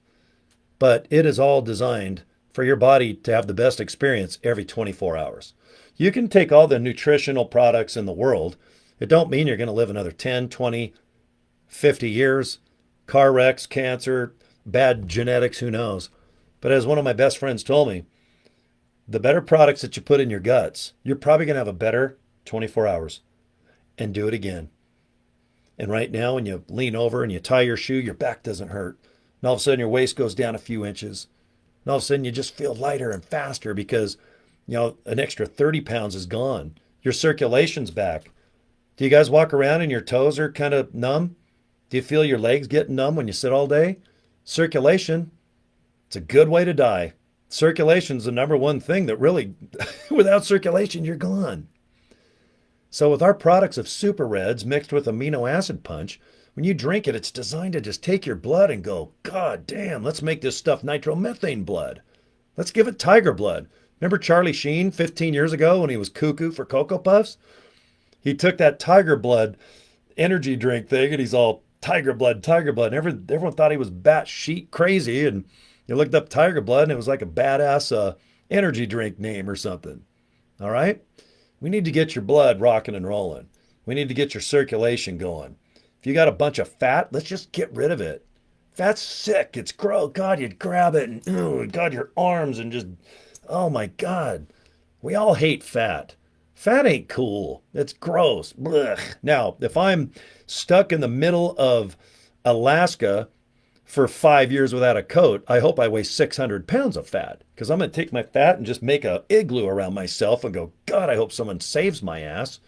[SPEAKER 1] but it is all designed for your body to have the best experience every 24 hours. You can take all the nutritional products in the world. It don't mean you're going to live another 10, 20, 50 years. Car wrecks, cancer, bad genetics, who knows. But as one of my best friends told me, the better products that you put in your guts, you're probably going to have a better 24 hours. And do it again. And right now, when you lean over and you tie your shoe, your back doesn't hurt. And all of a sudden, your waist goes down a few inches. And all of a sudden, you just feel lighter and faster because, an extra 30 pounds is gone. Your circulation's back. Do you guys walk around and your toes are kind of numb? Do you feel your legs getting numb when you sit all day? Circulation. It's a good way to die. Circulation's the number one thing that really, without circulation, you're gone. So with our products of Super Reds mixed with amino acid punch, when you drink it, it's designed to just take your blood and go, God damn, let's make this stuff nitromethane blood. Let's give it tiger blood. Remember Charlie Sheen 15 years ago when he was cuckoo for Cocoa Puffs? He took that tiger blood energy drink thing and he's all tiger blood, tiger blood. And everyone thought he was batshit crazy. And you looked up tiger blood and it was like a badass energy drink name or something. All right? We need to get your blood rocking and rolling. We need to get your circulation going. If you got a bunch of fat, let's just get rid of it. Fat's sick. It's gross. God, you'd grab it and, oh, God, your arms and just, oh my God. We all hate fat. Fat ain't cool. It's gross. Blech. Now, if I'm stuck in the middle of Alaska for 5 years without a coat, I hope I weigh 600 pounds of fat because I'm going to take my fat and just make a igloo around myself and go, God, I hope someone saves my ass.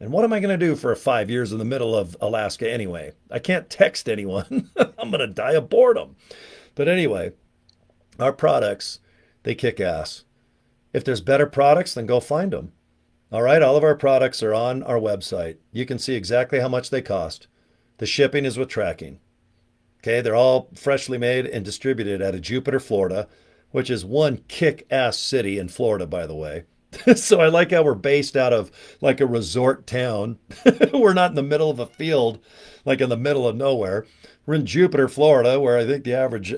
[SPEAKER 1] And what am I going to do for 5 years in the middle of Alaska anyway? I can't text anyone. I'm going to die of boredom. But anyway, our products, they kick ass. If there's better products, then go find them. All right, all of our products are on our website. You can see exactly how much they cost. The shipping is with tracking. Okay, they're all freshly made and distributed out of Jupiter, Florida, which is one kick-ass city in Florida, by the way. So I like how we're based out of like a resort town. We're not in the middle of a field, like in the middle of nowhere. We're in Jupiter, Florida, where I think the average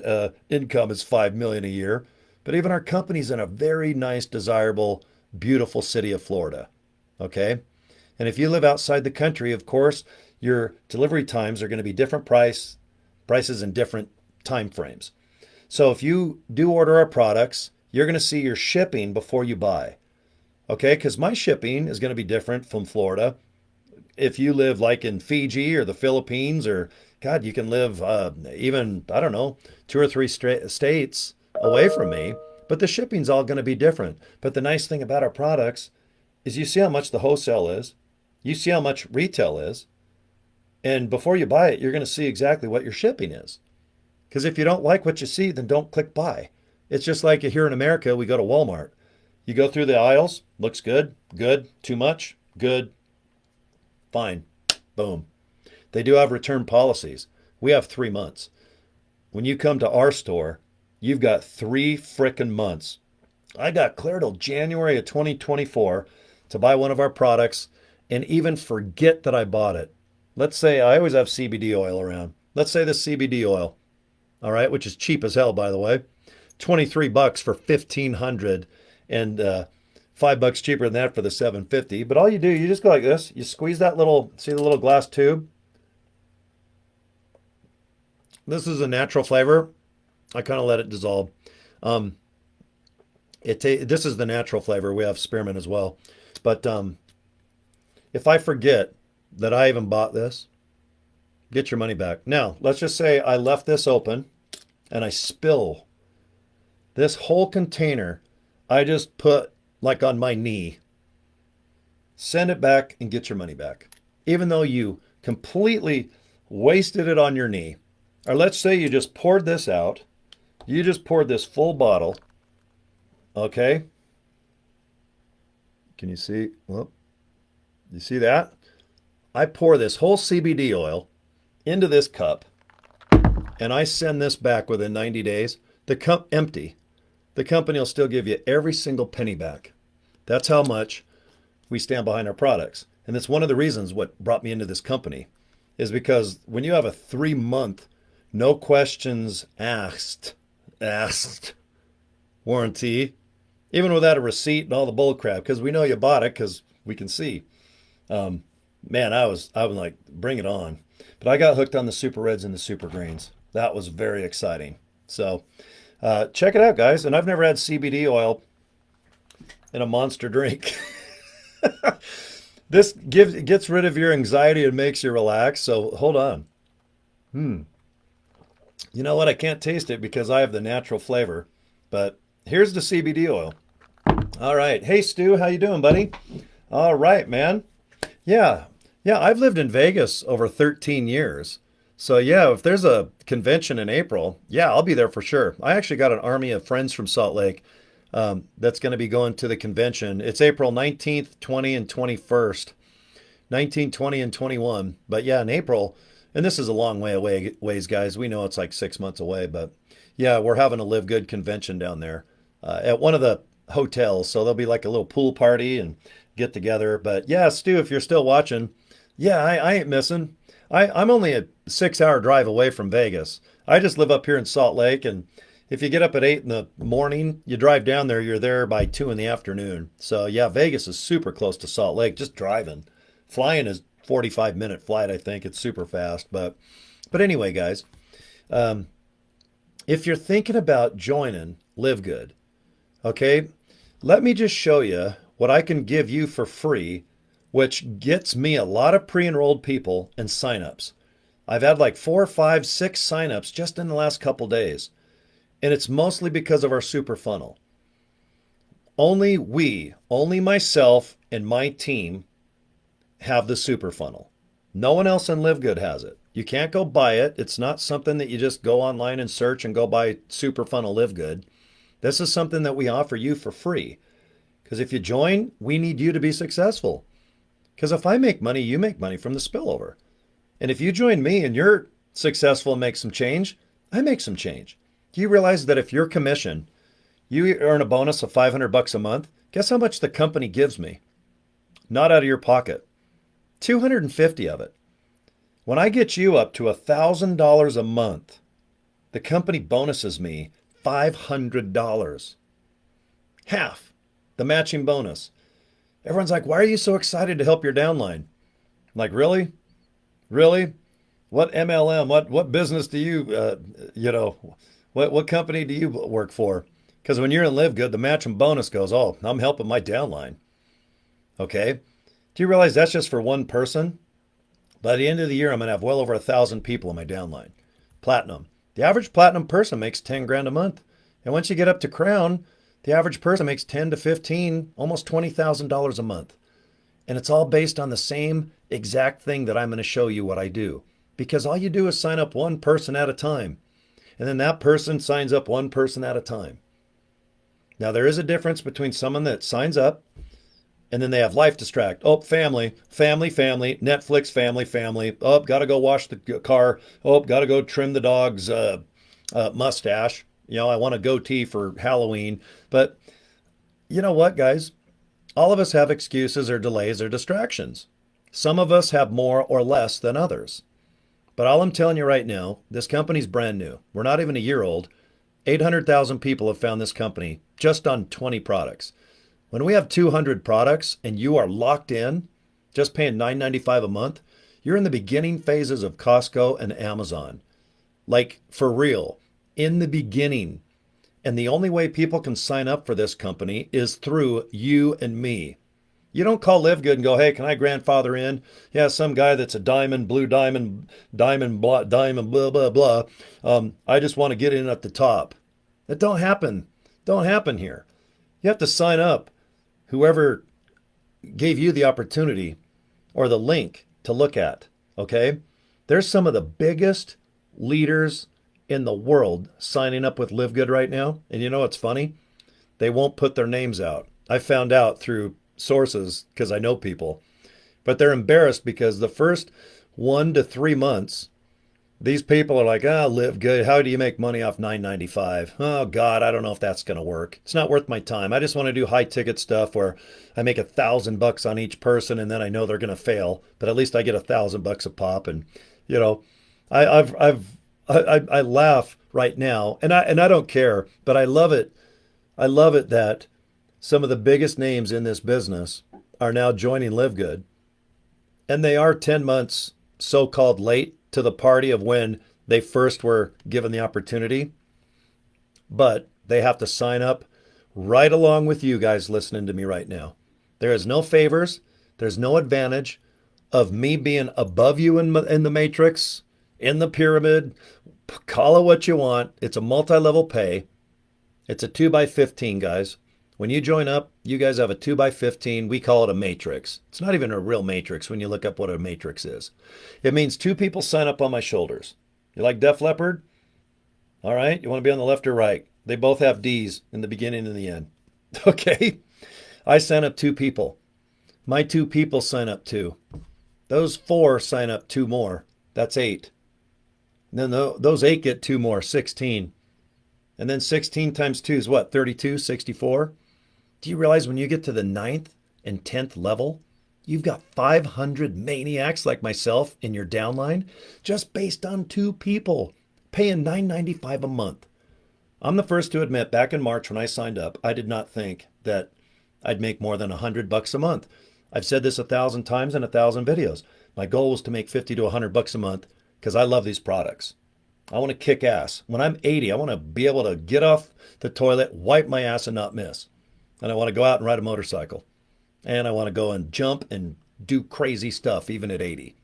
[SPEAKER 1] income is $5 million a year. But even our company's in a very nice, desirable, beautiful city of Florida. Okay? And if you live outside the country, of course, your delivery times are going to be different prices in different time frames. So if you do order our products, you're going to see your shipping before you buy. Okay? Because my shipping is going to be different from Florida. If you live like in Fiji or the Philippines or, God, you can live even, I don't know, 2 or 3 states away from me. But the shipping's all going to be different. But the nice thing about our products is you see how much the wholesale is. You see how much retail is. And before you buy it, you're going to see exactly what your shipping is. Because if you don't like what you see, then don't click buy. It's just like here in America, we go to Walmart. You go through the aisles, looks good, good, too much, good, fine, boom. They do have return policies. We have 3 months. When you come to our store, you've got 3 frickin' months. I got clear till January of 2024 to buy one of our products and even forget that I bought it. Let's say I always have CBD oil around. Let's say this CBD oil, all right, which is cheap as hell, by the way. $23 for 1,500 and $5 cheaper than that for the 750. But all you do, you just go like this. You squeeze that little, see the little glass tube? This is a natural flavor. I kind of let it dissolve. This is the natural flavor. We have spearmint as well. But if I forget that I even bought this, get your money back. Now, let's just say I left this open and I spill this whole container. I just put like on my knee. Send it back and get your money back. Even though you completely wasted it on your knee. Or let's say you just poured this out. You just poured this full bottle. Okay. Can you see? Well, you see that? I pour this whole CBD oil into this cup and I send this back within 90 days. The cup empty. The company will still give you every single penny back. That's how much we stand behind our products. And that's one of the reasons what brought me into this company is because when you have a 3-month, no questions asked warranty, even without a receipt and all the bull crap, because we know you bought it because we can see. Man, I was like, bring it on. But I got hooked on the Super Reds and the Super Greens. That was very exciting. So check it out, guys. And I've never had CBD oil in a monster drink. This gets rid of your anxiety and makes you relax. So hold on. You know what? I can't taste it because I have the natural flavor. But here's the CBD oil. All right. Hey, Stu. How you doing, buddy? All right, man. Yeah. I've lived in Vegas over 13 years. So yeah, if there's a convention in April, yeah, I'll be there for sure. I actually got an army of friends from Salt Lake that's going to be going to the convention. It's April 19th, 20, and 21st. 19, 20, and 21. But yeah, in April, and this is a long way away, ways, guys. We know it's like 6 months away, but yeah, we're having a Live Good convention down there at one of the hotels. So there'll be like a little pool party and get together. But yeah, Stu, if you're still watching, yeah, I ain't missing. I'm only a 6 hour drive away from Vegas. I just live up here in Salt Lake, and if you get up at 8 in the morning, you drive down there, you're there by 2 in the afternoon. So yeah, Vegas is super close to Salt Lake, just driving. Flying is 45-minute flight, I think. It's super fast. But anyway, guys, um, if you're thinking about joining Live Good, okay, let me just show you what I can give you for free, which gets me a lot of pre-enrolled people and signups. I've had like 4, 5, 6 signups just in the last couple days. And it's mostly because of our super funnel. Only myself and my team have the super funnel. No one else in Live Good has it. You can't go buy it. It's not something that you just go online and search and go buy super funnel Live Good. This is something that we offer you for free. Because if you join, we need you to be successful. Because if I make money, you make money from the spillover. And if you join me and you're successful and make some change, I make some change. Do you realize that if your commission, you earn a bonus of $500 a month, guess how much the company gives me? Not out of your pocket. 250 of it. When I get you up to $1,000 a month, the company bonuses me $500. Half the matching bonus. Everyone's like, why are you so excited to help your downline? I'm like, really? Really? What MLM? What business do what company do you work for? Because when you're in Live Good, the matching bonus goes, oh, I'm helping my downline. Okay? Do you realize that's just for one person? By the end of the year, I'm going to have well over 1,000 people in my downline. Platinum. The average platinum person makes 10 grand a month. And once you get up to crown, the average person makes 10 to 15, almost $20,000 a month. And it's all based on the same exact thing that I'm going to show you what I do. Because all you do is sign up one person at a time. And then that person signs up one person at a time. Now, there is a difference between someone that signs up and then they have life distract. Oh, family, Netflix, family. Oh, got to go wash the car. Oh, got to go trim the dog's mustache. I want a goatee for Halloween. But you know what, guys? All of us have excuses or delays or distractions. Some of us have more or less than others. But all I'm telling you right now, this company's brand new. We're not even a year old. 800,000 people have found this company just on 20 products. When we have 200 products and you are locked in, just paying $9.95 a month, you're in the beginning phases of Costco and Amazon. Like, for real, in the beginning. And the only way people can sign up for this company is through you and me. You don't call Live Good and go, hey, can I grandfather in? Yeah, some guy that's a diamond, blue diamond, blah, blah, blah. I just want to get in at the top. That don't happen. Don't happen here. You have to sign up. Whoever gave you the opportunity or the link to look at, okay? There's some of the biggest leaders in the world signing up with Live Good right now. And you know what's funny? They won't put their names out. I found out through sources because I know people. But they're embarrassed because the first 1 to 3 months, these people are like, Live Good. How do you make money off $9.95? Oh, God, I don't know if that's going to work. It's not worth my time. I just want to do high ticket stuff where I make $1,000 on each person and then I know they're going to fail, but at least I get $1,000 a pop. And, I laugh right now and I don't care, but I love it. I love it that some of the biggest names in this business are now joining Live Good. And they are 10 months so-called late to the party of when they first were given the opportunity. But they have to sign up right along with you guys listening to me right now. There is no favors. There's no advantage of me being above you in the matrix, in the pyramid. Call it what you want. It's a multi-level pay. It's a 2x15, guys. When you join up, you guys have a 2x15. We call it a matrix. It's not even a real matrix when you look up what a matrix is. It means 2 people sign up on my shoulders. You like Def Leppard? All right. You want to be on the left or right? They both have D's in the beginning and the end. Okay. I sign up 2 people. My 2 people sign up 2. Those 4 sign up 2 more. That's 8. And then those 8 get 2 more, 16. And then 16 times 2 is what? 32, 64? Do you realize when you get to the 9th and 10th level, you've got 500 maniacs like myself in your downline just based on 2 people paying $9.95 a month. I'm the first to admit back in March when I signed up, I did not think that I'd make more than $100 a month. I've said this 1,000 times in 1,000 videos. My goal was to make 50 to $100 a month because I love these products. I want to kick ass. When I'm 80, I want to be able to get off the toilet, wipe my ass and not miss. And I want to go out and ride a motorcycle. And I want to go and jump and do crazy stuff even at 80.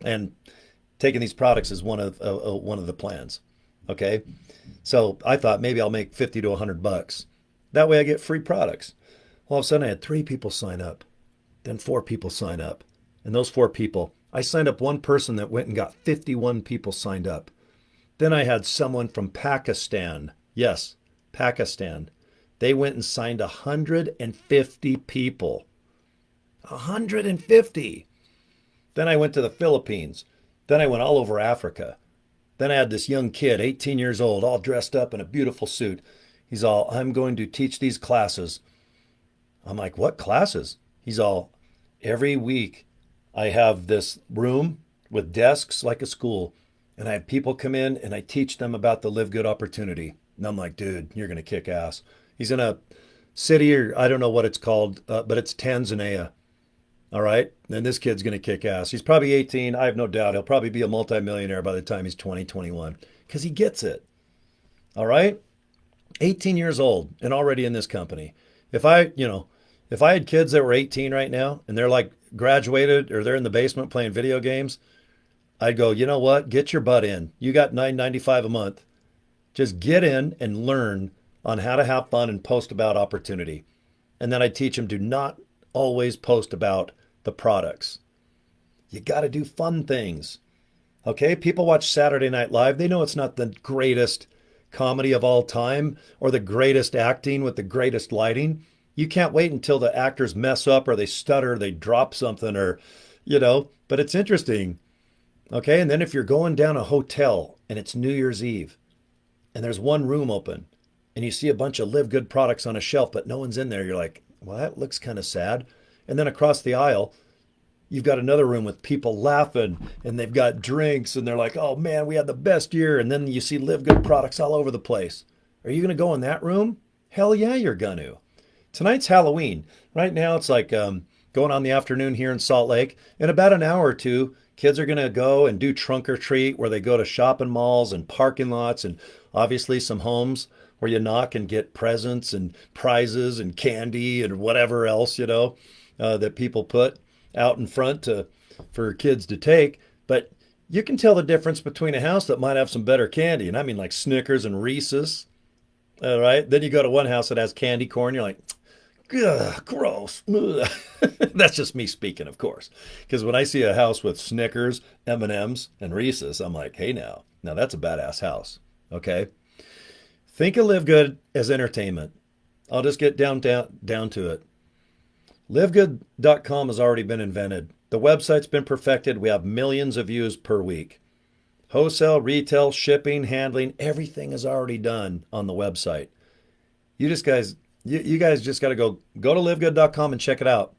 [SPEAKER 1] And taking these products is one of the plans. Okay? So I thought maybe I'll make 50 to $100. That way I get free products. All of a sudden I had 3 people sign up. Then 4 people sign up. And those 4 people, I signed up one person that went and got 51 people signed up. Then I had someone from Pakistan. Yes, Pakistan. They went and signed 150 people. 150. Then I went to the Philippines. Then I went all over Africa. Then I had this young kid, 18 years old, all dressed up in a beautiful suit. He's all, I'm going to teach these classes. I'm like, what classes? He's all, every week I have this room with desks like a school, and I have people come in and I teach them about the Live Good opportunity. And I'm like, dude, you're going to kick ass. He's in a city, or I don't know what it's called, but it's Tanzania. All right. And this kid's going to kick ass. He's probably 18. I have no doubt he'll probably be a multimillionaire by the time he's 20, 21, because he gets it. All right. 18 years old and already in this company. If I had kids that were 18 right now and they're like graduated or they're in the basement playing video games, I'd go, you know what? Get your butt in. You got $9.95 a month. Just get in and learn on how to have fun and post about opportunity. And then I teach them, do not always post about the products. You got to do fun things. Okay? People watch Saturday Night Live. They know it's not the greatest comedy of all time or the greatest acting with the greatest lighting. You can't wait until the actors mess up or they stutter, they drop something or, but it's interesting. Okay? And then if you're going down a hotel and it's New Year's Eve and there's one room open and you see a bunch of Live Good products on a shelf, but no one's in there, you're like, well, that looks kind of sad. And then across the aisle, you've got another room with people laughing and they've got drinks and they're like, oh man, we had the best year. And then you see Live Good products all over the place. Are you going to go in that room? Hell yeah, you're going to. Tonight's Halloween. Right now it's like going on the afternoon here in Salt Lake. In about an hour or two, kids are going to go and do trunk or treat where they go to shopping malls and parking lots and obviously some homes where you knock and get presents and prizes and candy and whatever else, that people put out in front for kids to take. But you can tell the difference between a house that might have some better candy. And I mean like Snickers and Reese's. All right. Then you go to one house that has candy corn. You're like, ugh, gross. Ugh. That's just me speaking, of course. Because when I see a house with Snickers, M&Ms, and Reese's, I'm like, hey, now that's a badass house. Okay. Think of Live Good as entertainment. I'll just get down to it. LiveGood.com has already been invented. The website's been perfected. We have millions of views per week. Wholesale, retail, shipping, handling, everything is already done on the website. You guys just got to go to livegood.com and check it out.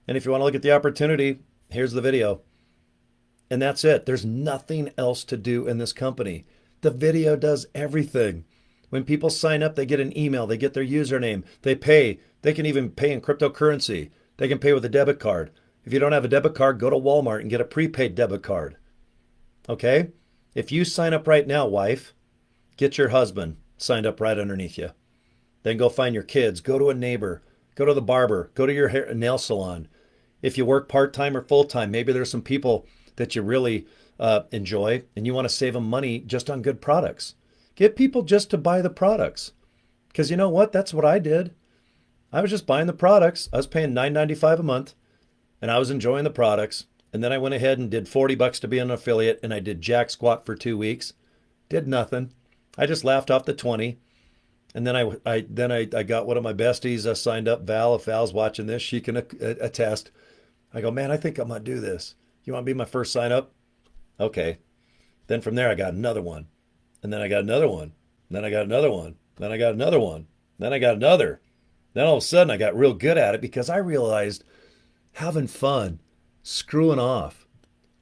[SPEAKER 1] And if you want to look at the opportunity, here's the video. And that's it. There's nothing else to do in this company. The video does everything. When people sign up, they get an email, they get their username, they pay. They can even pay in cryptocurrency. They can pay with a debit card. If you don't have a debit card, go to Walmart and get a prepaid debit card. Okay? If you sign up right now, wife, get your husband signed up right underneath you. Then go find your kids. Go to a neighbor. Go to the barber. Go to your nail salon. If you work part-time or full-time, maybe there's some people that you really enjoy and you want to save them money just on good products. Get people just to buy the products. Because you know what? That's what I did. I was just buying the products. I was paying $9.95 a month, and I was enjoying the products. And then I went ahead and did $40 to be an affiliate, and I did jack squat for 2 weeks. Did nothing. I just laughed off the 20. And then I got one of my besties signed up, Val. If Val's watching this, she can attest. I go, man, I think I'm gonna do this. You want to be my first sign up? Okay. Then from there, I got another one, and then I got another one, then I got another one, then I got another one, then I got another. Then all of a sudden, I got real good at it because I realized having fun, screwing off,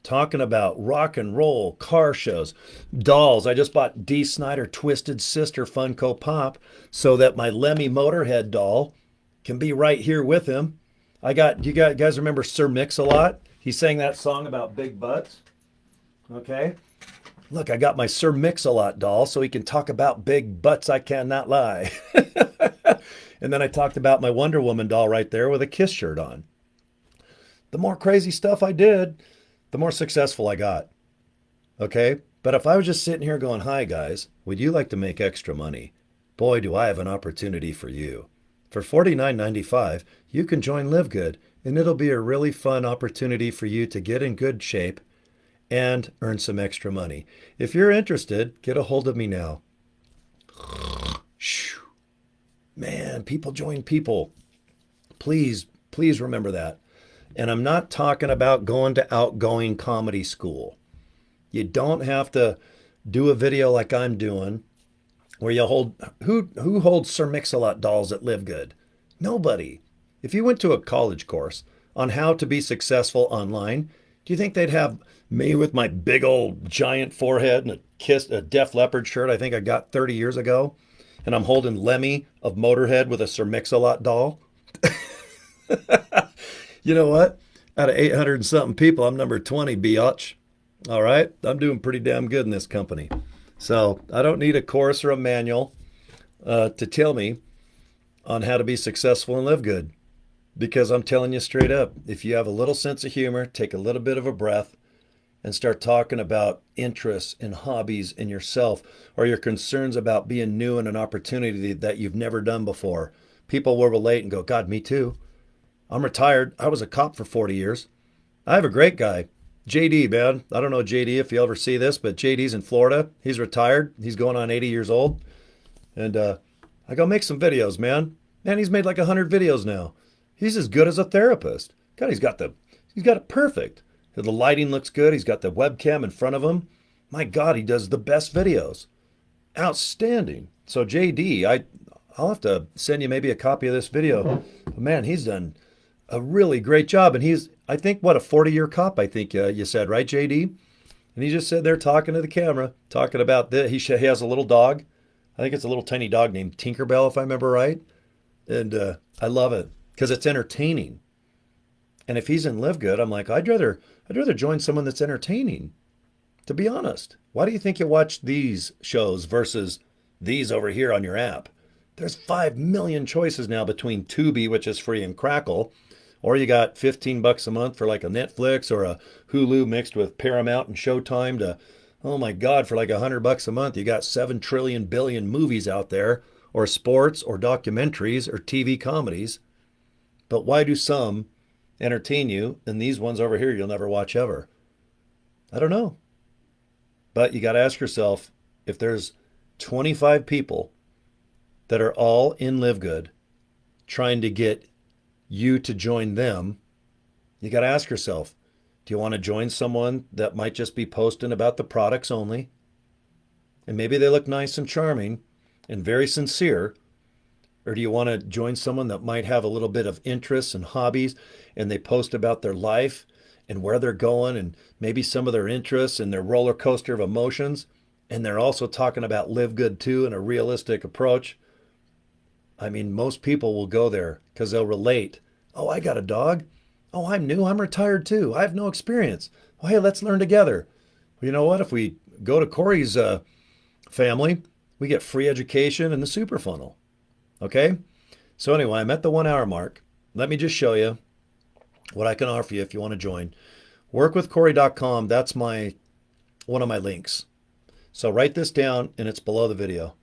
[SPEAKER 1] talking about rock and roll, car shows, dolls. I just bought Dee Snider Twisted Sister Funko Pop so that my Lemmy Motorhead doll can be right here with him. You guys remember Sir Mix-a-Lot? He sang that song about big butts. Okay. Look, I got my Sir Mix-a-Lot doll so he can talk about big butts, I cannot lie. And then I talked about my Wonder Woman doll right there with a Kiss shirt on. The more crazy stuff I did, the more successful I got. Okay? But if I was just sitting here going, hi guys, would you like to make extra money? Boy, do I have an opportunity for you. For $49.95, you can join LiveGood, and it'll be a really fun opportunity for you to get in good shape and earn some extra money. If you're interested, get a hold of me now. Man, people join people. Please remember that. And I'm not talking about going to Outgoing Comedy School. You don't have to do a video like I'm doing where you hold, who holds Sir Mix-a-Lot dolls at LiveGood? Nobody. If you went to a college course on how to be successful online, do you think they'd have me with my big old giant forehead and a Def Leppard shirt I think I got 30 years ago, and I'm holding Lemmy of Motorhead with a Sir Mix-a-Lot doll? You know what? Out of 800 and something people, I'm number 20, biatch. All right? I'm doing pretty damn good in this company. So I don't need a course or a manual to tell me on how to be successful and live good. Because I'm telling you straight up, if you have a little sense of humor, take a little bit of a breath, and start talking about interests and hobbies in yourself, or your concerns about being new in an opportunity that you've never done before, people will relate and go, God, me too. I'm retired. I was a cop for 40 years. I have a great guy, JD, man. I don't know JD if you ever see this, but JD's in Florida. He's retired. He's going on 80 years old. And I go, make some videos, man. Man, he's made like 100 videos now. He's as good as a therapist. God, he's got it perfect. The lighting looks good. He's got the webcam in front of him. My God, he does the best videos. Outstanding. So JD, I'll have to send you maybe a copy of this video. But man, he's done a really great job. And he's, I think, what, a 40-year cop, I think you said, right, JD? And he's just sitting there talking to the camera, talking about this. He has a little dog. I think it's a little tiny dog named Tinkerbell, if I remember right. And I love it because it's entertaining. And if he's in Live Good, I'm like, I'd rather join someone that's entertaining, to be honest. Why do you think you watch these shows versus these over here on your app? There's 5 million choices now between Tubi, which is free, and Crackle. Or you got $15 a month for like a Netflix or a Hulu mixed with Paramount and Showtime to, oh my God, for like $100 a month, you got 7 trillion billion movies out there, or sports or documentaries or TV comedies. But why do some entertain you and these ones over here you'll never watch ever? I don't know. But you got to ask yourself, if there's 25 people that are all in Live Good trying to get you to join them, you got to ask yourself, do you want to join someone that might just be posting about the products only? And maybe they look nice and charming and very sincere. Or do you want to join someone that might have a little bit of interests and hobbies, and they post about their life and where they're going and maybe some of their interests and their roller coaster of emotions, and they're also talking about Live Good too in a realistic approach? I mean, most people will go there because they'll relate. Oh, I got a dog. Oh, I'm new. I'm retired too. I have no experience. Well, hey, let's learn together. Well, you know what? If we go to Cory's family, we get free education and the super funnel. Okay? So anyway, I'm at the 1 hour mark. Let me just show you what I can offer you if you want to join. Workwithcory.com. That's one of my links. So write this down, and it's below the video.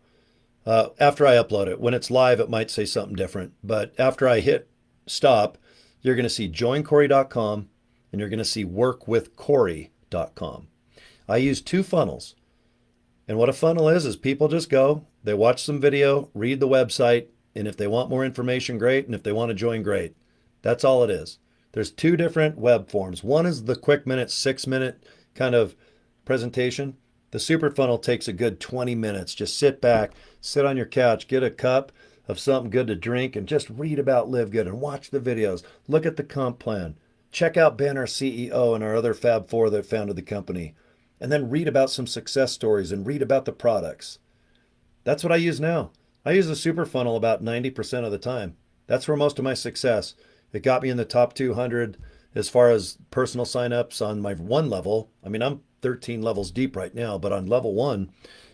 [SPEAKER 1] After I upload it. When it's live, it might say something different. But after I hit stop, you're going to see joincory.com and you're going to see workwithcory.com. I use two funnels. And what a funnel is people just go, they watch some video, read the website, and if they want more information, great. And if they want to join, great. That's all it is. There's two different web forms. One is the quick minute, 6-minute kind of presentation. The super funnel takes a good 20 minutes. Just sit back, sit on your couch, get a cup of something good to drink, and just read about LiveGood and watch the videos. Look at the comp plan. Check out Ben, our CEO, and our other Fab Four that founded the company. And then read about some success stories and read about the products. That's what I use now. I use the super funnel about 90% of the time. That's where most of my success. It got me in the top 200 as far as personal signups on my one level. I mean, I'm 13 levels deep right now, but on level one,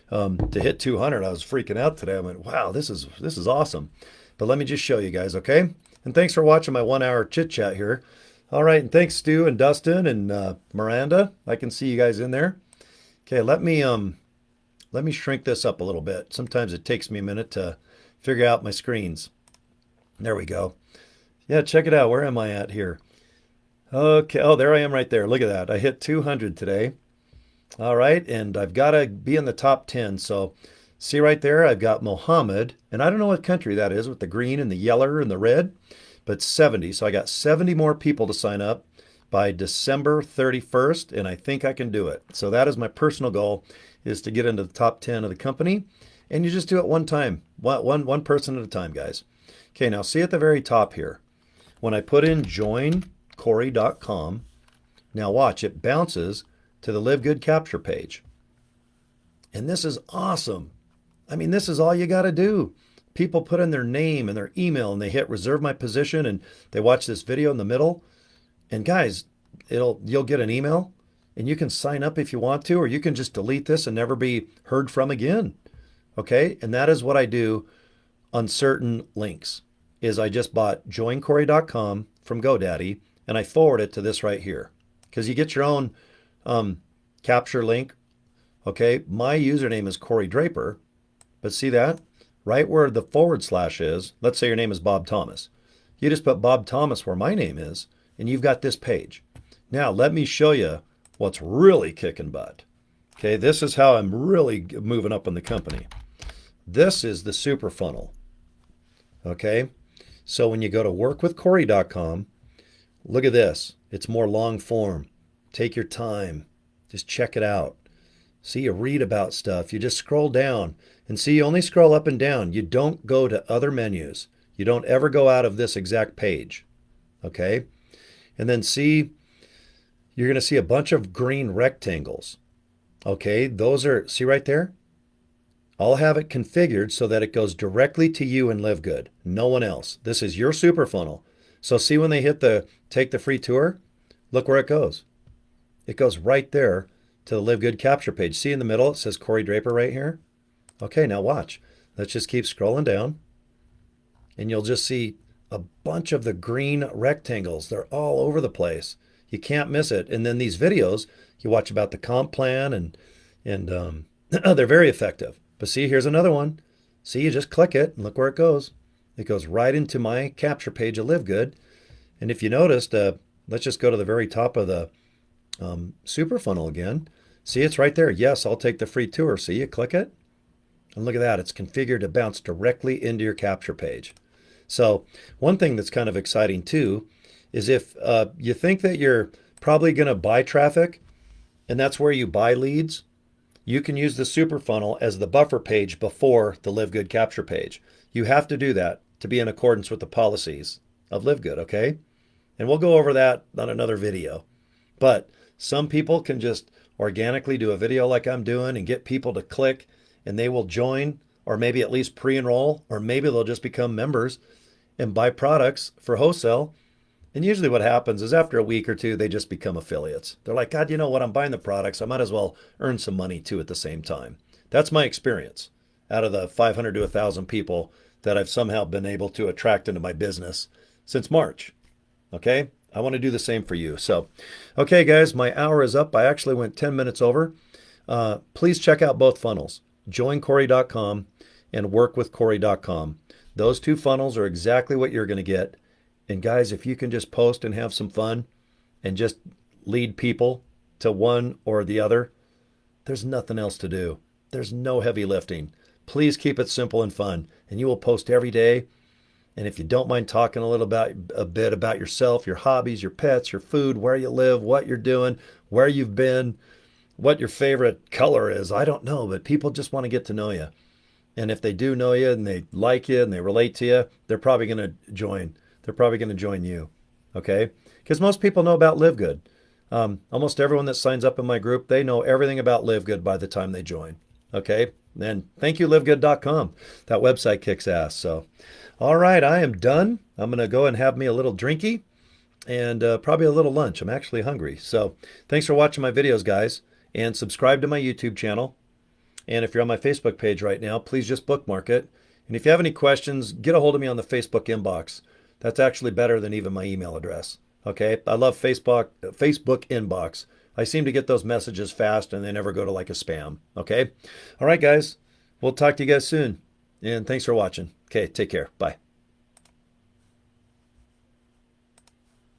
[SPEAKER 1] to hit 200, I was freaking out today. I went, wow, this is awesome. But let me just show you guys, okay? And thanks for watching my 1-hour chit chat here. All right, and thanks Stu and Dustin and Miranda. I can see you guys in there. Okay, let me shrink this up a little bit. Sometimes it takes me a minute to figure out my screens. There we go. Yeah, check it out. Where am I at here? Okay, oh, there I am right there. Look at that. I hit 200 today. All right, and I've got to be in the top 10. So see right there, I've got Mohammed, and I don't know what country that is with the green and the yellow and the red, but 70. So I got 70 more people to sign up by December 31st, and I think I can do it. So that is my personal goal, is to get into the top 10 of the company. And you just do it one time, one person at a time, guys. Okay, now see at the very top here, when I put in joincory.com, now watch, it bounces to the LiveGood capture page. And this is awesome. I mean, this is all you got to do. People put in their name and their email and they hit reserve my position and they watch this video in the middle. And guys, you'll get an email and you can sign up if you want to, or you can just delete this and never be heard from again. Okay? And that is what I do on certain links, is I just bought joincory.com from GoDaddy and I forward it to this right here. Because you get your own capture link. Okay, my username is Cory Draper, but see that? Right where the / is, let's say your name is Bob Thomas. You just put Bob Thomas where my name is, and you've got this page. Now, let me show you what's really kicking butt. Okay, this is how I'm really moving up in the company. This is the super funnel. Okay, so when you go to workwithcory.com, look at this. It's more long form. Take your time. Just check it out. See, you read about stuff. You just scroll down. And see, you only scroll up and down. You don't go to other menus. You don't ever go out of this exact page. Okay? And then see, you're going to see a bunch of green rectangles. Okay? Those are, see right there? I'll have it configured so that it goes directly to you in LiveGood. No one else. This is your super funnel. So see when they hit the take the free tour? Look where it goes. It goes right there to the LiveGood capture page. See in the middle, it says Cory Draper right here. Okay, now watch. Let's just keep scrolling down. And you'll just see a bunch of the green rectangles. They're all over the place. You can't miss it. And then these videos, you watch about the comp plan and they're very effective. But see, here's another one. See, you just click it and look where it goes. It goes right into my capture page of LiveGood. And if you noticed, let's just go to the very top of the super funnel again. See, it's right there. Yes, I'll take the free tour. See, you click it. And look at that. It's configured to bounce directly into your capture page. So one thing that's kind of exciting too is if you think that you're probably going to buy traffic and that's where you buy leads, you can use the super funnel as the buffer page before the LiveGood capture page. You have to do that to be in accordance with the policies of LiveGood, okay? And we'll go over that on another video. But some people can just organically do a video like I'm doing and get people to click and they will join, or maybe at least pre-enroll, or maybe they'll just become members and buy products for wholesale. And usually what happens is after a week or two, they just become affiliates. They're like, God, you know what? I'm buying the products. I might as well earn some money too at the same time. That's my experience out of the 500 to 1,000 people that I've somehow been able to attract into my business since March. Okay? I want to do the same for you. So, okay, guys, my hour is up. I actually went 10 minutes over. Please check out both funnels, joincory.com and workwithcory.com. Those two funnels are exactly what you're going to get. And guys, if you can just post and have some fun and just lead people to one or the other, there's nothing else to do. There's no heavy lifting. Please keep it simple and fun, and you will post every day. And if you don't mind talking a bit about yourself, your hobbies, your pets, your food, where you live, what you're doing, where you've been, what your favorite color is, I don't know, but people just want to get to know you. And if they do know you and they like you and they relate to you, they're probably going to join. They're probably going to join you. Okay? Because most people know about LiveGood. Almost everyone that signs up in my group, they know everything about LiveGood by the time they join. Okay? And thank you, livegood.com. That website kicks ass. So, all right, I am done. I'm going to go and have me a little drinky and probably a little lunch. I'm actually hungry. So, thanks for watching my videos, guys. And subscribe to my YouTube channel. And if you're on my Facebook page right now, please just bookmark it. And if you have any questions, get a hold of me on the Facebook inbox. That's actually better than even my email address. Okay? I love Facebook inbox. I seem to get those messages fast and they never go to like a spam. Okay? All right, guys. We'll talk to you guys soon. And thanks for watching. Okay, take care. Bye.